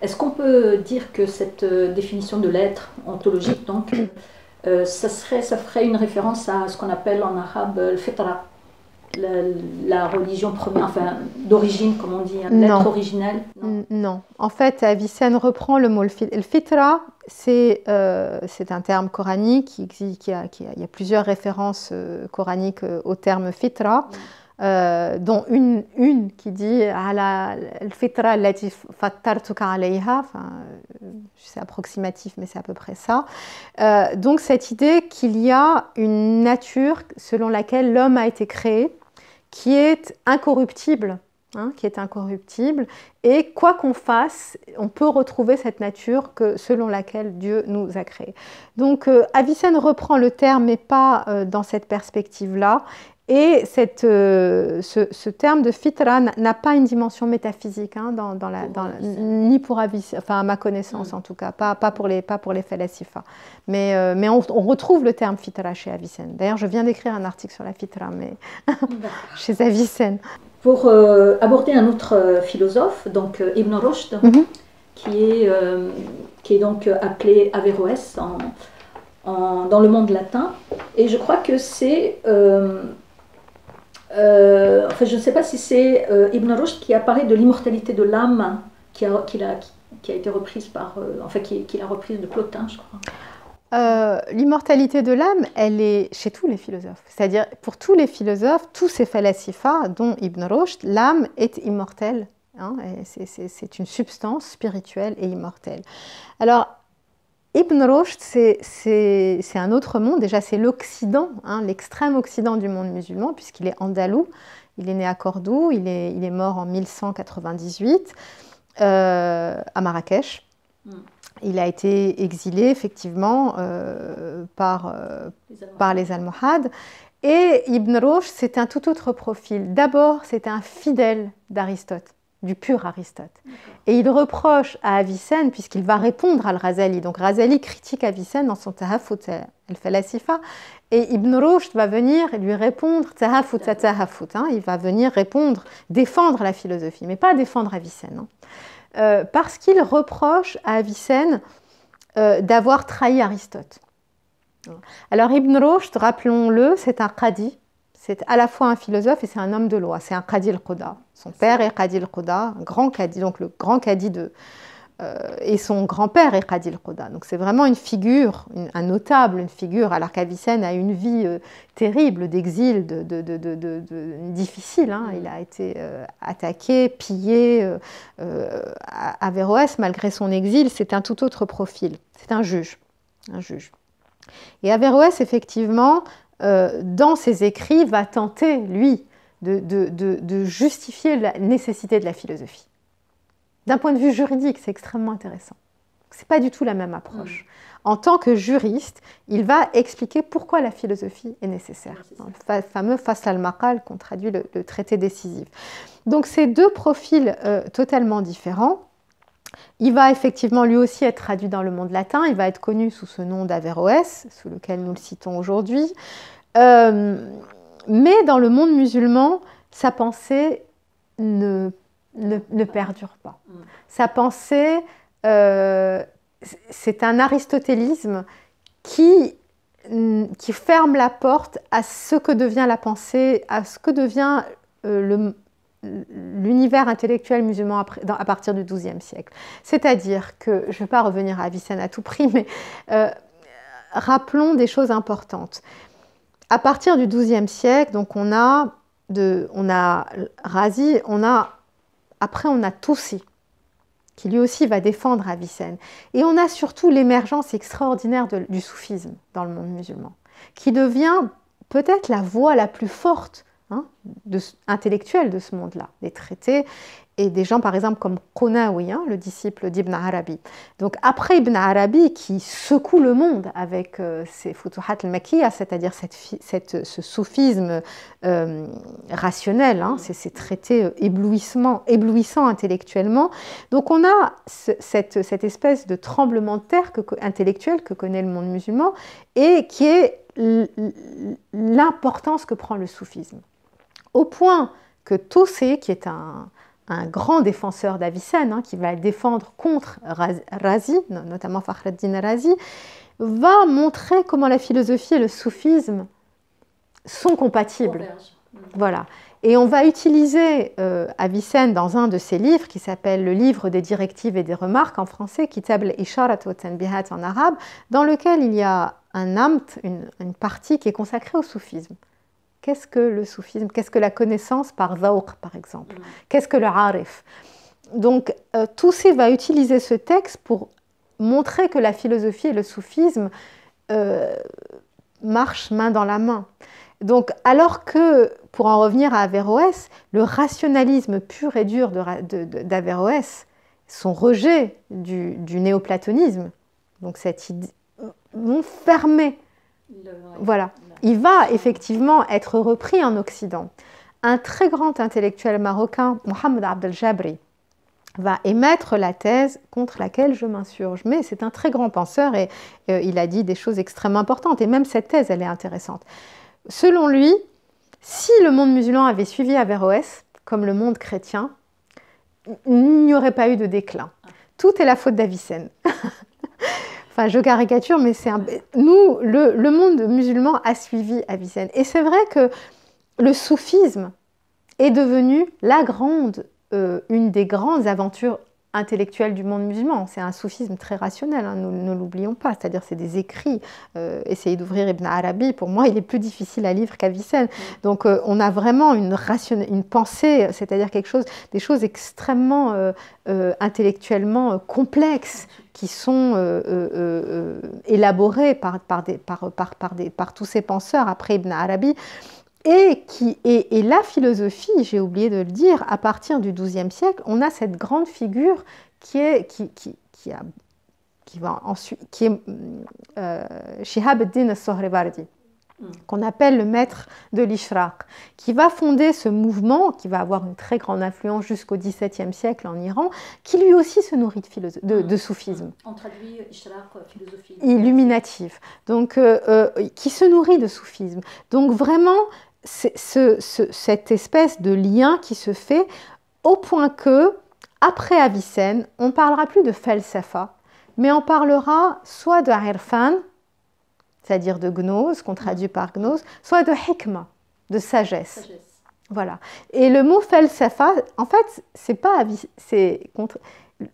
Est-ce qu'on peut dire que cette définition de l'être ontologique, donc, ça ferait une référence à ce qu'on appelle en arabe le fitra, la religion première, enfin d'origine, comme on dit, l'être originel? Non. En fait, Avicenne reprend le mot le fitra, c'est un terme coranique il y a plusieurs références coraniques au terme fitra. Dont une qui dit al-fitra allati fattartuka alayha, c'est approximatif mais c'est à peu près ça. Donc cette idée qu'il y a une nature selon laquelle l'homme a été créé, qui est incorruptible, et quoi qu'on fasse, on peut retrouver cette nature selon laquelle Dieu nous a créés. Donc Avicenne reprend le terme mais pas dans cette perspective-là. Et ce terme de fitra n'a pas une dimension métaphysique ni pour Avicenne, enfin à ma connaissance en tout cas, pas pour les falasifa. Mais on retrouve le terme fitra chez Avicenne. D'ailleurs, je viens d'écrire un article sur la fitra, mais chez Avicenne. Pour aborder un autre philosophe, donc Ibn Rushd, qui est donc appelé Averroès dans le monde latin, et je crois que c'est enfin, je ne sais pas si c'est Ibn Rushd qui a parlé de l'immortalité de l'âme qui a été reprise qu'il a reprise de Plotin, je crois. L'immortalité de l'âme, elle est chez tous les philosophes. C'est-à-dire, pour tous les philosophes, tous ces falasifa, dont Ibn Rushd, l'âme est immortelle. C'est une substance spirituelle et immortelle. Alors, Ibn Rushd, c'est un autre monde. Déjà, c'est l'Occident, l'extrême Occident du monde musulman, puisqu'il est andalou. Il est né à Cordoue, il est mort en 1198 à Marrakech. Il a été exilé, effectivement, par les Almohades. Et Ibn Rushd, c'est un tout autre profil. D'abord, c'est un fidèle d'Aristote, du pur Aristote. Et il reproche à Avicenne, puisqu'il va répondre à Al-Ghazali. Donc Ghazali critique Avicenne dans son Tahafut al-Falasifa. Et Ibn Rushd va venir lui répondre Tahafut. Il va venir répondre, défendre la philosophie, mais pas défendre Avicenne. Parce qu'il reproche à Avicenne d'avoir trahi Aristote. Alors Ibn Rushd, rappelons-le, c'est un qadi. C'est à la fois un philosophe et c'est un homme de loi. C'est un qadi al-Quda. Son père est qadi al-Quda, un grand qadi, donc le grand qadi et son grand-père est qadi al-Quda. Donc c'est vraiment une figure, un notable, une figure, alors qu'Avicenne a une vie terrible d'exil, difficile. Il a été attaqué, pillé. Averroès, malgré son exil, c'est un tout autre profil. C'est un juge. Et Averroès, effectivement, dans ses écrits, va tenter, lui, de justifier la nécessité de la philosophie. D'un point de vue juridique, c'est extrêmement intéressant. Ce n'est pas du tout la même approche. En tant que juriste, il va expliquer pourquoi la philosophie est nécessaire. Dans le fameux Fasl al-Maqal qu'on traduit le traité décisif. Donc, ces deux profils totalement différents. Il va effectivement lui aussi être traduit dans le monde latin. Il va être connu sous ce nom d'Averroès, sous lequel nous le citons aujourd'hui. Mais dans le monde musulman, sa pensée ne perdure pas. Sa pensée, c'est un aristotélisme qui ferme la porte à ce que devient la pensée, à ce que devient l'univers intellectuel musulman à partir du XIIe siècle. C'est-à-dire que, je ne vais pas revenir à Avicenne à tout prix, mais rappelons des choses importantes. À partir du XIIe siècle, donc on a Razi, après on a Toussi, qui lui aussi va défendre Avicenne. Et on a surtout l'émergence extraordinaire du soufisme dans le monde musulman, qui devient peut-être la voie la plus forte intellectuelle de ce monde-là, des traités et des gens par exemple comme Qunawi, le disciple d'Ibn Arabi. Donc après Ibn Arabi qui secoue le monde avec ses Futuhat al-Makkiya, c'est-à-dire ce soufisme rationnel, ces traités éblouissants intellectuellement. Donc on a cette espèce de tremblement de terre intellectuel que connaît le monde musulman et qui est l'importance que prend le soufisme. Au point que Tossé, qui est un un grand défenseur d'Avicenne, hein, qui va le défendre contre Razi, notamment Fakhreddin Razi, va montrer comment la philosophie et le soufisme sont compatibles. Voilà. Et on va utiliser Avicenne dans un de ses livres qui s'appelle le livre des directives et des remarques en français, Kitab al-Isharat wa Tanbihat en arabe, dans lequel il y a un amt, une partie qui est consacrée au soufisme. Qu'est-ce que le soufisme? Qu'est-ce que la connaissance par zawq, par exemple? Qu'est-ce que le arif? Donc, Toussi va utiliser ce texte pour montrer que la philosophie et le soufisme marchent main dans la main. Donc, alors que, pour en revenir à Averroès, le rationalisme pur et dur d'Averroès, son rejet du néoplatonisme, donc cette idée, vont fermer. Voilà. Il va effectivement être repris en Occident. Un très grand intellectuel marocain, Mohamed Abdel Jabri, va émettre la thèse contre laquelle je m'insurge. Mais c'est un très grand penseur et il a dit des choses extrêmement importantes. Et même cette thèse, elle est intéressante. Selon lui, si le monde musulman avait suivi Averroès, comme le monde chrétien, il n'y aurait pas eu de déclin. Tout est la faute d'Avicenne. Enfin, je caricature, mais c'est nous, le monde musulman a suivi Avicenne. Et c'est vrai que le soufisme est devenu une des grandes aventures intellectuelles du monde musulman. C'est un soufisme très rationnel, hein, nous ne l'oublions pas. C'est-à-dire, c'est des écrits. Essayez d'ouvrir Ibn Arabi. Pour moi, il est plus difficile à lire qu'Avicenne. Donc, on a vraiment une pensée, c'est-à-dire des choses extrêmement intellectuellement complexes qui sont élaborées par tous ces penseurs après Ibn Arabi. Et la philosophie, j'ai oublié de le dire, à partir du XIIe siècle, on a cette grande figure qui est Shihab ad-Din al-Sohrawardi, qu'on appelle le maître de l'Ishraq, qui va fonder ce mouvement, qui va avoir une très grande influence jusqu'au XVIIe siècle en Iran, qui lui aussi se nourrit de soufisme. On traduit Ishraq, philosophie illuminative, donc qui se nourrit de soufisme. Donc vraiment, cette espèce de lien qui se fait au point que, après Avicenne, on ne parlera plus de falsafa, mais on parlera soit de irfan, c'est-à-dire de gnose, qu'on traduit par gnose, soit de hikma, de sagesse. Voilà. Et le mot falsafa, en fait,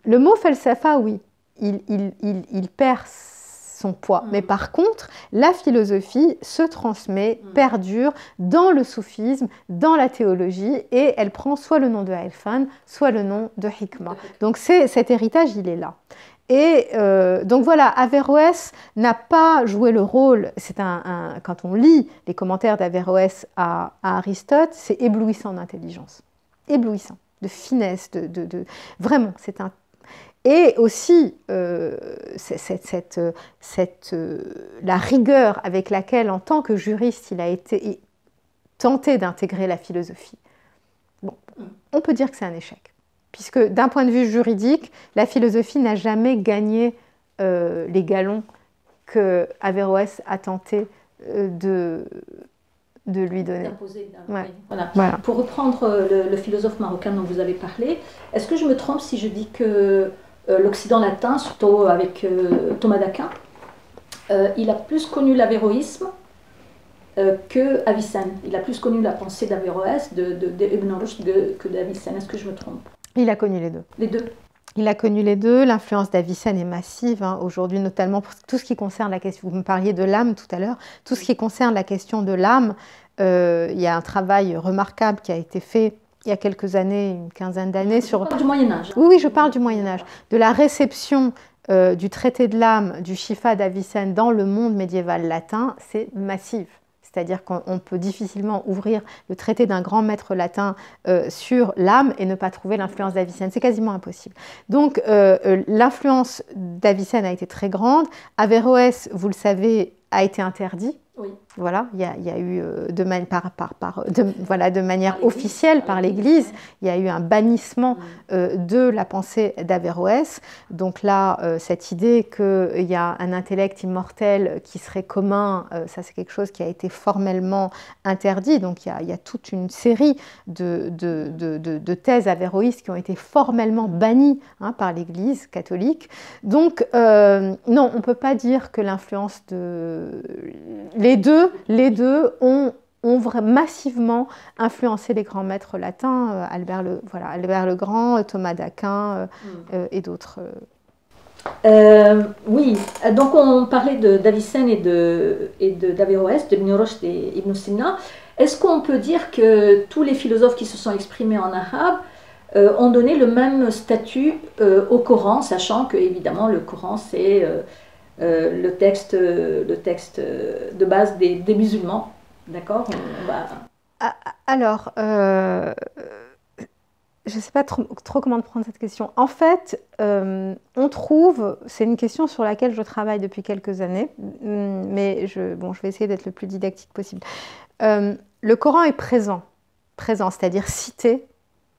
le mot falsafa, oui, il perd son poids. Mais par contre, la philosophie se transmet, perdure dans le soufisme, dans la théologie, et elle prend soit le nom de irfan, soit le nom de hikma. Donc cet héritage, il est là. Et donc voilà, Averroès n'a pas joué le rôle, quand on lit les commentaires d'Averroès à Aristote, c'est éblouissant d'intelligence, éblouissant, de finesse, vraiment, c'est un... Et aussi, la rigueur avec laquelle, en tant que juriste, il a été tenté d'intégrer la philosophie. Bon, on peut dire que c'est un échec. Puisque d'un point de vue juridique, la philosophie n'a jamais gagné les galons que Averroès a tenté de lui donner. Ouais. Voilà. Pour reprendre le philosophe marocain dont vous avez parlé, est-ce que je me trompe si je dis que l'Occident latin, surtout avec Thomas d'Aquin, il a plus connu l'avéroïsme que Avicenne. Il a plus connu la pensée d'Averroès, d'Ibn Rushd que d'Avicenne. Est-ce que je me trompe? Il a connu les deux. Les deux. Il a connu les deux. L'influence d'Avicenne est massive hein, aujourd'hui, notamment pour tout ce qui concerne la question. Vous me parliez de l'âme tout à l'heure. Tout ce qui concerne la question de l'âme, il y a un travail remarquable qui a été fait il y a quelques années, une quinzaine d'années. Je parle du Moyen-Âge. Oui, je parle du Moyen-Âge. De la réception du traité de l'âme, du Shifa d'Avicenne dans le monde médiéval latin, c'est massif. C'est-à-dire qu'on peut difficilement ouvrir le traité d'un grand maître latin sur l'âme et ne pas trouver l'influence d'Avicenne. C'est quasiment impossible. Donc, l'influence d'Avicenne a été très grande. Averroès, vous le savez, a été interdit. Oui. Voilà, il y a eu de manière officielle par l'Église, il y a eu un bannissement de la pensée d'Averroès. Donc là, cette idée qu'il y a un intellect immortel qui serait commun, ça c'est quelque chose qui a été formellement interdit. Donc il y a toute une série de thèses averroïstes qui ont été formellement bannies par l'Église catholique. Donc non, on ne peut pas dire que l'influence de... Les deux ont massivement influencé les grands maîtres latins, Albert le Grand, Thomas d'Aquin et d'autres. Oui, donc on parlait d'Avicenne et d'Averroès, de Ibn Rushd et Ibn Sina. Est-ce qu'on peut dire que tous les philosophes qui se sont exprimés en arabe ont donné le même statut au Coran, sachant que évidemment le Coran c'est le texte de base des musulmans, d'accord? Alors, je ne sais pas trop comment prendre cette question. En fait, on trouve, c'est une question sur laquelle je travaille depuis quelques années, mais je vais essayer d'être le plus didactique possible. Le Coran est présent, c'est-à-dire cité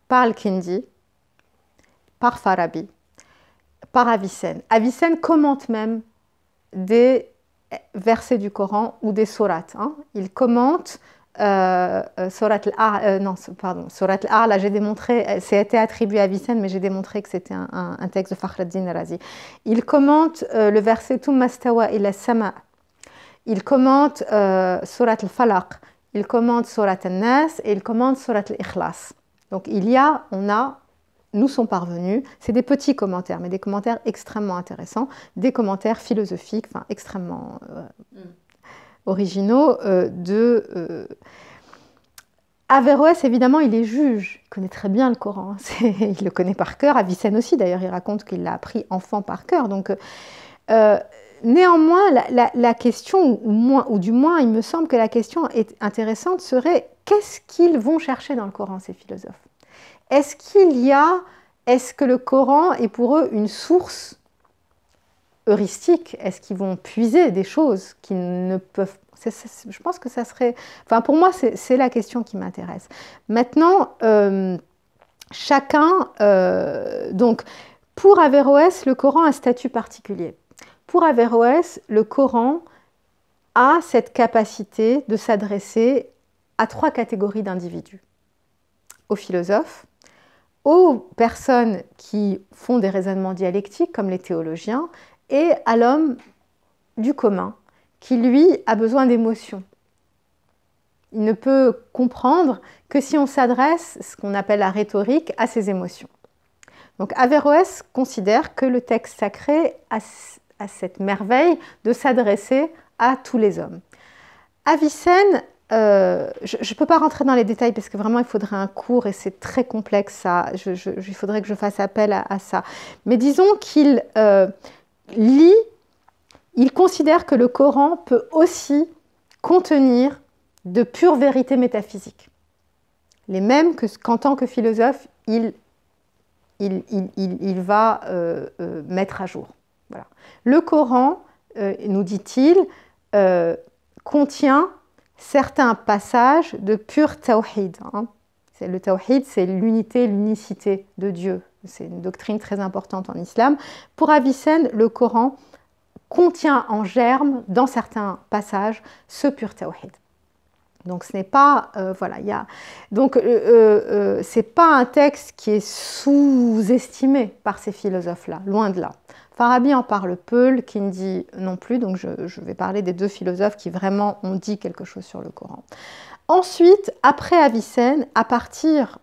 par Al-Kindi, par Farabi, par Avicenne. Avicenne commente même des versets du Coran ou des sourates. Il commente Surat al-A'la, j'ai démontré, c'était attribué à Avicenne, mais j'ai démontré que c'était un texte de Fakhr ad-Din Razi. Il commente le verset Thumma stawa ila sama. Il commente Surat al-Falaq, il commente Surat al-Nas et il commente Surat al-Ikhlas. Donc nous sont parvenus, c'est des petits commentaires, mais des commentaires extrêmement intéressants, des commentaires philosophiques, extrêmement originaux Averroès, évidemment, il est juge, il connaît très bien le Coran, il le connaît par cœur, Avicenne aussi, d'ailleurs, il raconte qu'il l'a appris enfant par cœur. Donc, néanmoins, la question, ou du moins, il me semble que la question intéressante serait qu'est-ce qu'ils vont chercher dans le Coran, ces philosophes? Est-ce que le Coran est pour eux une source heuristique? Est-ce qu'ils vont puiser des choses qu'ils ne peuvent... Je pense que ça serait... Enfin, pour moi, c'est la question qui m'intéresse. Maintenant, donc, pour Averroès, le Coran a un statut particulier. Pour Averroès, le Coran a cette capacité de s'adresser à 3 catégories d'individus. Aux philosophes, aux personnes qui font des raisonnements dialectiques, comme les théologiens, et à l'homme du commun, qui, lui, a besoin d'émotions. Il ne peut comprendre que si on s'adresse, ce qu'on appelle la rhétorique, à ses émotions. Donc Averroès considère que le texte sacré a cette merveille de s'adresser à tous les hommes. Avicenne, je ne peux pas rentrer dans les détails parce que vraiment il faudrait un cours et c'est très complexe ça. Il faudrait que je fasse appel à ça. Mais disons qu'il il considère que le Coran peut aussi contenir de pures vérités métaphysiques. Les mêmes qu'en tant que philosophe, il va mettre à jour. Voilà. Le Coran, nous dit-il, contient certains passages de pur tawhid. Le tawhid, c'est l'unité, l'unicité de Dieu. C'est une doctrine très importante en islam. Pour Avicenne, le Coran contient en germe, dans certains passages, ce pur tawhid. Donc ce n'est pas, c'est pas un texte qui est sous-estimé par ces philosophes-là, loin de là. Farabi en parle peu, le Kindi non plus, donc je vais parler des 2 philosophes qui vraiment ont dit quelque chose sur le Coran. Ensuite, après Avicenne, à partir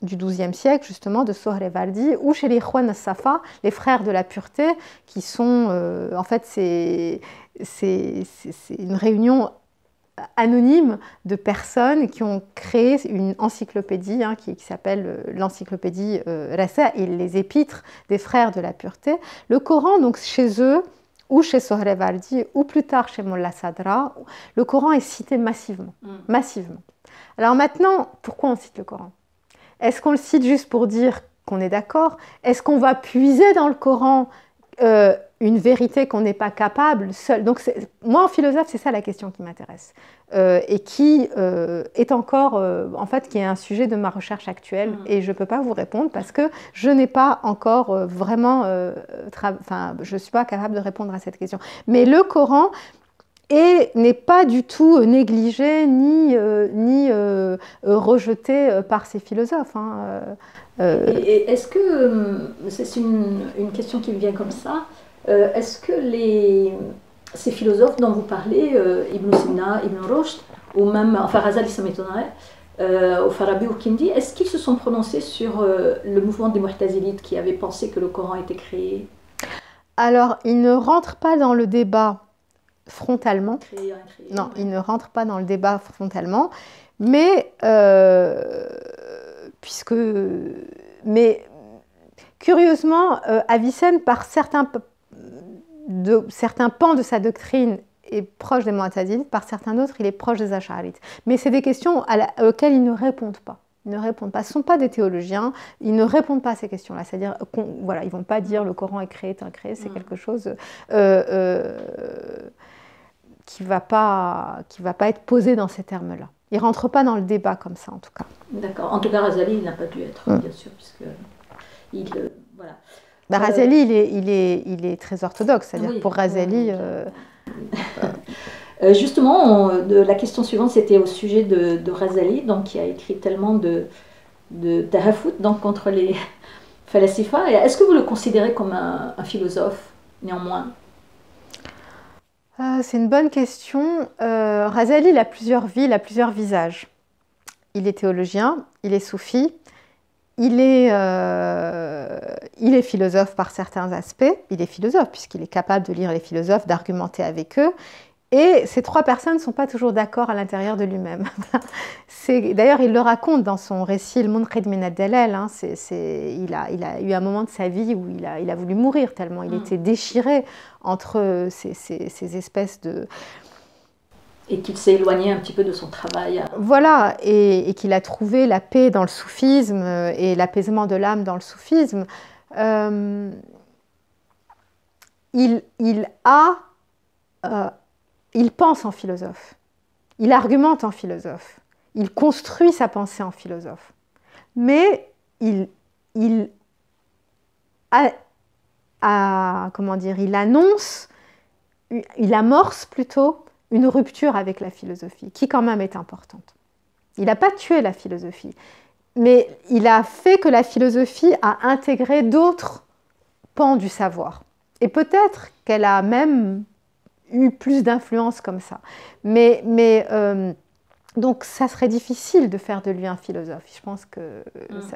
du XIIe siècle, justement, de Sohrevardi, ou chez les Ikhwan as-Safa, les frères de la pureté, qui sont, en fait, c'est une réunion anonyme de personnes qui ont créé une encyclopédie qui s'appelle l'encyclopédie Rasaïl, les épîtres des frères de la pureté. Le Coran, donc chez eux, ou chez Sohrevardi, ou plus tard chez Molla Sadra, le Coran est cité massivement. Massivement. Alors maintenant, pourquoi on cite le Coran? Est-ce qu'on le cite juste pour dire qu'on est d'accord? Est-ce qu'on va puiser dans le Coran une vérité qu'on n'est pas capable seul. Donc moi, en philosophe, c'est ça la question qui m'intéresse et qui est encore, en fait, qui est un sujet de ma recherche actuelle. Et je ne peux pas vous répondre parce que je n'ai pas encore vraiment, je ne suis pas capable de répondre à cette question. Mais le Coran n'est pas du tout négligé ni rejeté par ces philosophes. Hein. Et est-ce que, c'est une question qui me vient comme ça, est-ce que ces philosophes dont vous parlez, Ibn Sina, Ibn Rushd, ou même, enfin Razali, ça m'étonnerait, ou Farabi ou Kindi, est-ce qu'ils se sont prononcés sur le mouvement des Mu'tazilites qui avaient pensé que le Coran était créé? Alors, ils ne rentrent pas dans le débat frontalement. Créé, non, ouais. ils ne rentrent pas dans le débat frontalement, mais mais curieusement, Avicenne, par certains pans de sa doctrine, est proche des Mu'tazilites, par certains d'autres, il est proche des Ash'arites. Mais c'est des questions auxquelles ils ne répondent pas. Ils ne répondent pas. Ce ne sont pas des théologiens, ils ne répondent pas à ces questions-là. C'est-à-dire, voilà, ils ne vont pas dire le Coran est créé, c'est quelque chose qui ne va pas être posé dans ces termes-là. Il ne rentre pas dans le débat comme ça, en tout cas. D'accord. En tout cas, Razali, il n'a pas dû être, bien sûr, puisque voilà. Razali, il est très orthodoxe, c'est-à-dire oui, pour Razali... justement, la question suivante, c'était au sujet de Razali, donc, qui a écrit tellement de tahafut, donc contre les falasifa. Est-ce que vous le considérez comme un philosophe, néanmoins? C'est une bonne question. Razali, il a plusieurs vies, il a plusieurs visages. Il est théologien, il est soufi, il est philosophe par certains aspects. Il est philosophe puisqu'il est capable de lire les philosophes, d'argumenter avec eux. Et ces trois personnes ne sont pas toujours d'accord à l'intérieur de lui-même. D'ailleurs, il le raconte dans son récit, Le Munqidh min ad-Dalal. Hein, il a eu un moment de sa vie où il a voulu mourir tellement il était déchiré entre ces espèces de... Et qu'il s'est éloigné un petit peu de son travail. Voilà, et qu'il a trouvé la paix dans le soufisme et l'apaisement de l'âme dans le soufisme. Il pense en philosophe, il argumente en philosophe, il construit sa pensée en philosophe. Mais il annonce, il amorce plutôt une rupture avec la philosophie, qui quand même est importante. Il n'a pas tué la philosophie, mais il a fait que la philosophie a intégré d'autres pans du savoir. Et peut-être qu'elle a même eu plus d'influence comme ça. Donc, ça serait difficile de faire de lui un philosophe. Je pense que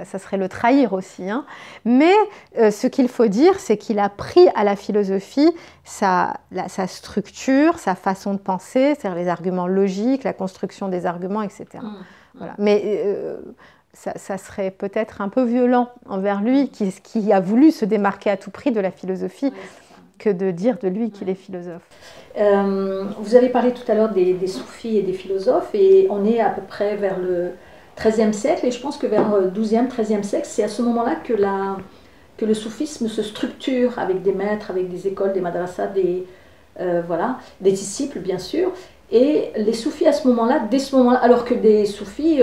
ça serait le trahir aussi. Hein. Mais ce qu'il faut dire, c'est qu'il a pris à la philosophie sa structure, sa façon de penser, c'est-à-dire les arguments logiques, la construction des arguments, etc. Voilà. Mais ça serait peut-être un peu violent envers lui, qui a voulu se démarquer à tout prix de la philosophie, que de dire de lui qu'il est philosophe. Vous avez parlé tout à l'heure des soufis et des philosophes, et on est à peu près vers le XIIIe siècle, et je pense que vers le XIIe, XIIIe siècle, c'est à ce moment-là que le soufisme se structure avec des maîtres, avec des écoles, des madrasas, des disciples bien sûr, et les soufis à ce moment-là, dès ce moment-là, alors que des soufis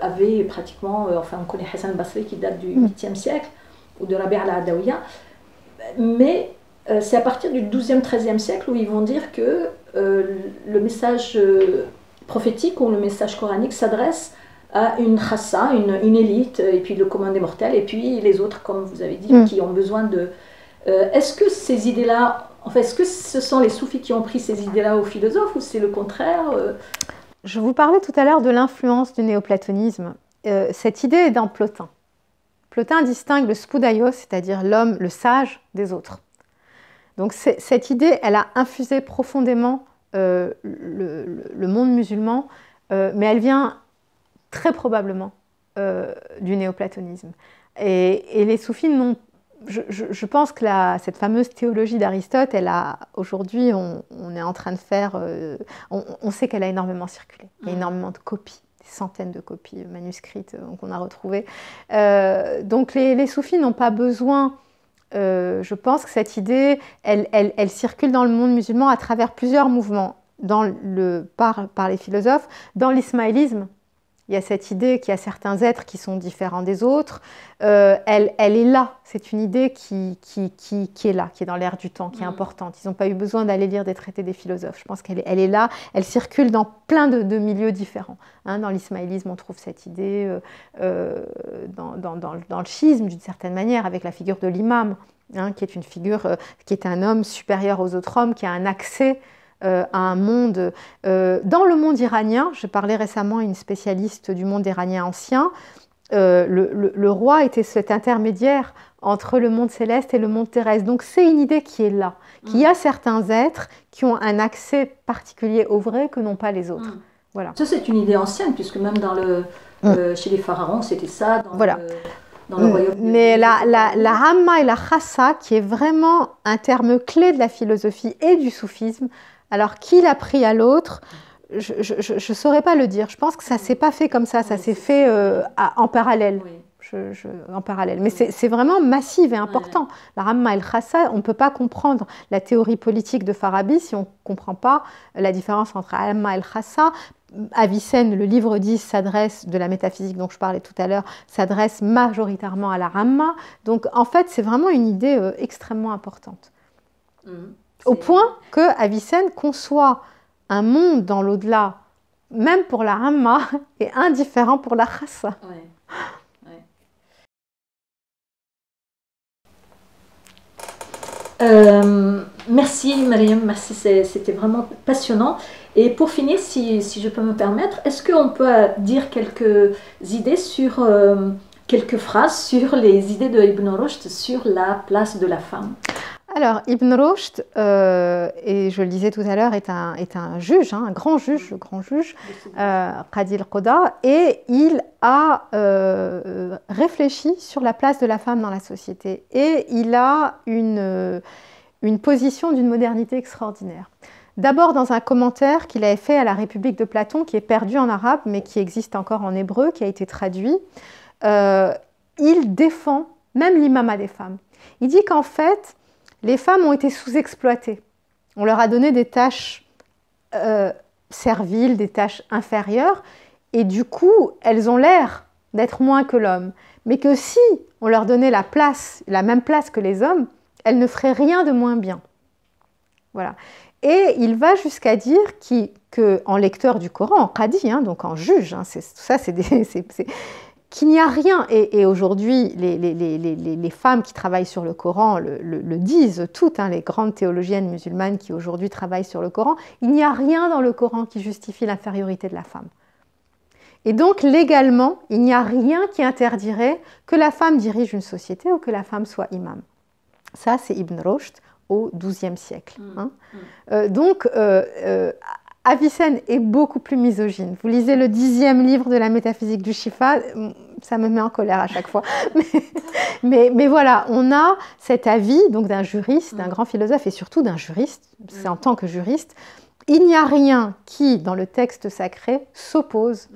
avaient pratiquement, on connaît Hassan al-Basri qui date du 8e siècle, ou de Rabi' al-Adawiya, mais c'est à partir du XIIe, XIIIe siècle où ils vont dire que le message prophétique ou le message coranique s'adresse à une khassa, une élite, et puis le commun des mortels, et puis les autres, comme vous avez dit, qui ont besoin de... est-ce que ces idées-là, est-ce que ce sont les soufis qui ont pris ces idées-là aux philosophes, ou c'est le contraire? Je vous parlais tout à l'heure de l'influence du néoplatonisme. Cette idée est dans Plotin. Plotin distingue le spoudaios, c'est-à-dire l'homme, le sage, des autres. Donc cette idée, elle a infusé profondément le monde musulman, mais elle vient très probablement du néoplatonisme. Et les soufis n'ont... Je pense que cette fameuse théologie d'Aristote, aujourd'hui, on est en train de faire... on sait qu'elle a énormément circulé. Il y a énormément de copies, des centaines de copies manuscrites qu'on a retrouvées. Donc les soufis n'ont pas besoin je pense que cette idée, elle circule dans le monde musulman à travers plusieurs mouvements. Par les philosophes, dans l'ismaélisme, il y a cette idée qu'il y a certains êtres qui sont différents des autres. Elle est là. C'est une idée qui est là, qui est dans l'air du temps, qui est importante. Ils n'ont pas eu besoin d'aller lire des traités des philosophes. Je pense qu'elle est là. Elle circule dans plein de milieux différents. Hein, dans l'ismaélisme, on trouve cette idée dans le schisme, d'une certaine manière, avec la figure de l'imam, hein, qui est une figure, qui est un homme supérieur aux autres hommes, qui a un accès à un monde. Dans le monde iranien, je parlais récemment à une spécialiste du monde iranien ancien, le roi était cet intermédiaire entre le monde céleste et le monde terrestre. Donc c'est une idée qui est là, qu'il y a certains êtres qui ont un accès particulier au vrai que n'ont pas les autres. Voilà. Ça c'est une idée ancienne, puisque même chez les pharaons, c'était ça. Voilà. Dans le royaume. Mais la Hamma et la Khassa, qui est vraiment un terme clé de la philosophie et du soufisme, alors qui l'a pris à l'autre, je ne saurais pas le dire. Je pense que ça ne s'est pas fait comme ça s'est fait en parallèle. Oui. En parallèle. Mais c'est vraiment massif et important. La Hamma et le Khassa, on ne peut pas comprendre la théorie politique de Farabi si on ne comprend pas la différence entre Hamma et le Khassa. Avicenne, le livre 10 s'adresse, de la métaphysique dont je parlais tout à l'heure, s'adresse majoritairement à la Hamma. Donc en fait, c'est vraiment une idée extrêmement importante. Au point que Avicenne conçoit un monde dans l'au-delà, même pour la Hamma, et indifférent pour la Khassa. Merci Mariam, merci, c'était vraiment passionnant. Et pour finir, si je peux me permettre, est-ce qu'on peut dire quelques idées sur, quelques phrases sur les idées de Ibn Rushd sur la place de la femme? Alors, Ibn Rushd, et je le disais tout à l'heure, est un juge, hein, un grand juge, le grand juge, Qadi al-Quda, et il a réfléchi sur la place de la femme dans la société. Et il a une position d'une modernité extraordinaire. D'abord dans un commentaire qu'il avait fait à la République de Platon, qui est perdu en arabe, mais qui existe encore en hébreu, qui a été traduit. Il défend même l'imama des femmes. Il dit qu'en fait, les femmes ont été sous-exploitées. On leur a donné des tâches serviles, des tâches inférieures, et du coup, elles ont l'air d'être moins que l'homme. Mais que si on leur donnait la même place que les hommes, elles ne feraient rien de moins bien. Voilà. Et il va jusqu'à dire qu'en lecteur du Coran, en qadi, hein, donc en juge, hein, qu'il n'y a rien, et aujourd'hui les femmes qui travaillent sur le Coran le disent toutes, hein, les grandes théologiennes musulmanes qui aujourd'hui travaillent sur le Coran, il n'y a rien dans le Coran qui justifie l'infériorité de la femme. Et donc légalement, il n'y a rien qui interdirait que la femme dirige une société ou que la femme soit imam. Ça, c'est Ibn Rushd au XIIe siècle. Hein. Donc, Avicenne est beaucoup plus misogyne. Vous lisez le 10e livre de la métaphysique du Shifa, ça me met en colère à chaque fois. Mais voilà, on a cet avis donc d'un juriste, d'un grand philosophe et surtout d'un juriste. C'est en tant que juriste. Il n'y a rien qui, dans le texte sacré, s'oppose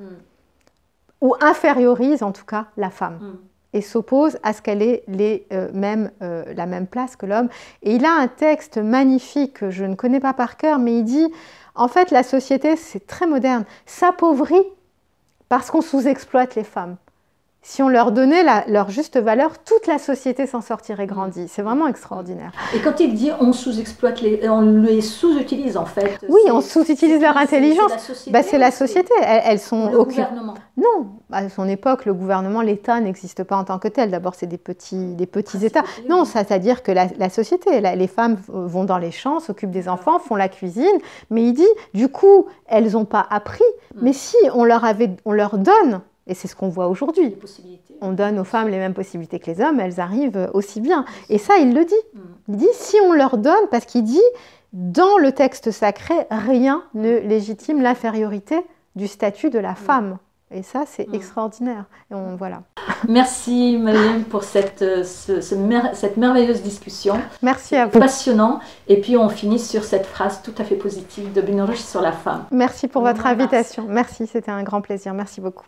ou infériorise en tout cas la femme. Et s'oppose à ce qu'elle ait la même place que l'homme. Et il a un texte magnifique que je ne connais pas par cœur, mais il dit, en fait, la société, c'est très moderne, s'appauvrit parce qu'on sous-exploite les femmes. Si on leur donnait leur juste valeur, toute la société s'en sortirait grandie. C'est vraiment extraordinaire. Et quand il dit on sous-exploite, on les sous-utilise en fait. Oui, on sous-utilise leur intelligence. C'est la société. Elles sont le gouvernement. Non, à son époque, le gouvernement, l'État n'existe pas en tant que tel. D'abord, c'est des petits États. Non, c'est-à-dire que la société, les femmes vont dans les champs, s'occupent des enfants, font la cuisine. Mais il dit, du coup, elles n'ont pas appris. Mais si on leur donne. Et c'est ce qu'on voit aujourd'hui. On donne aux femmes les mêmes possibilités que les hommes, elles arrivent aussi bien. Et ça, il le dit. Il dit, si on leur donne, parce qu'il dit, dans le texte sacré, rien ne légitime l'infériorité du statut de la femme. Et ça, c'est extraordinaire. Et voilà. Merci Mariam pour cette merveilleuse discussion. Merci à vous. Passionnant. Et puis on finit sur cette phrase tout à fait positive de Ibn Rushd sur la femme. Merci pour votre invitation. Merci, c'était un grand plaisir. Merci beaucoup.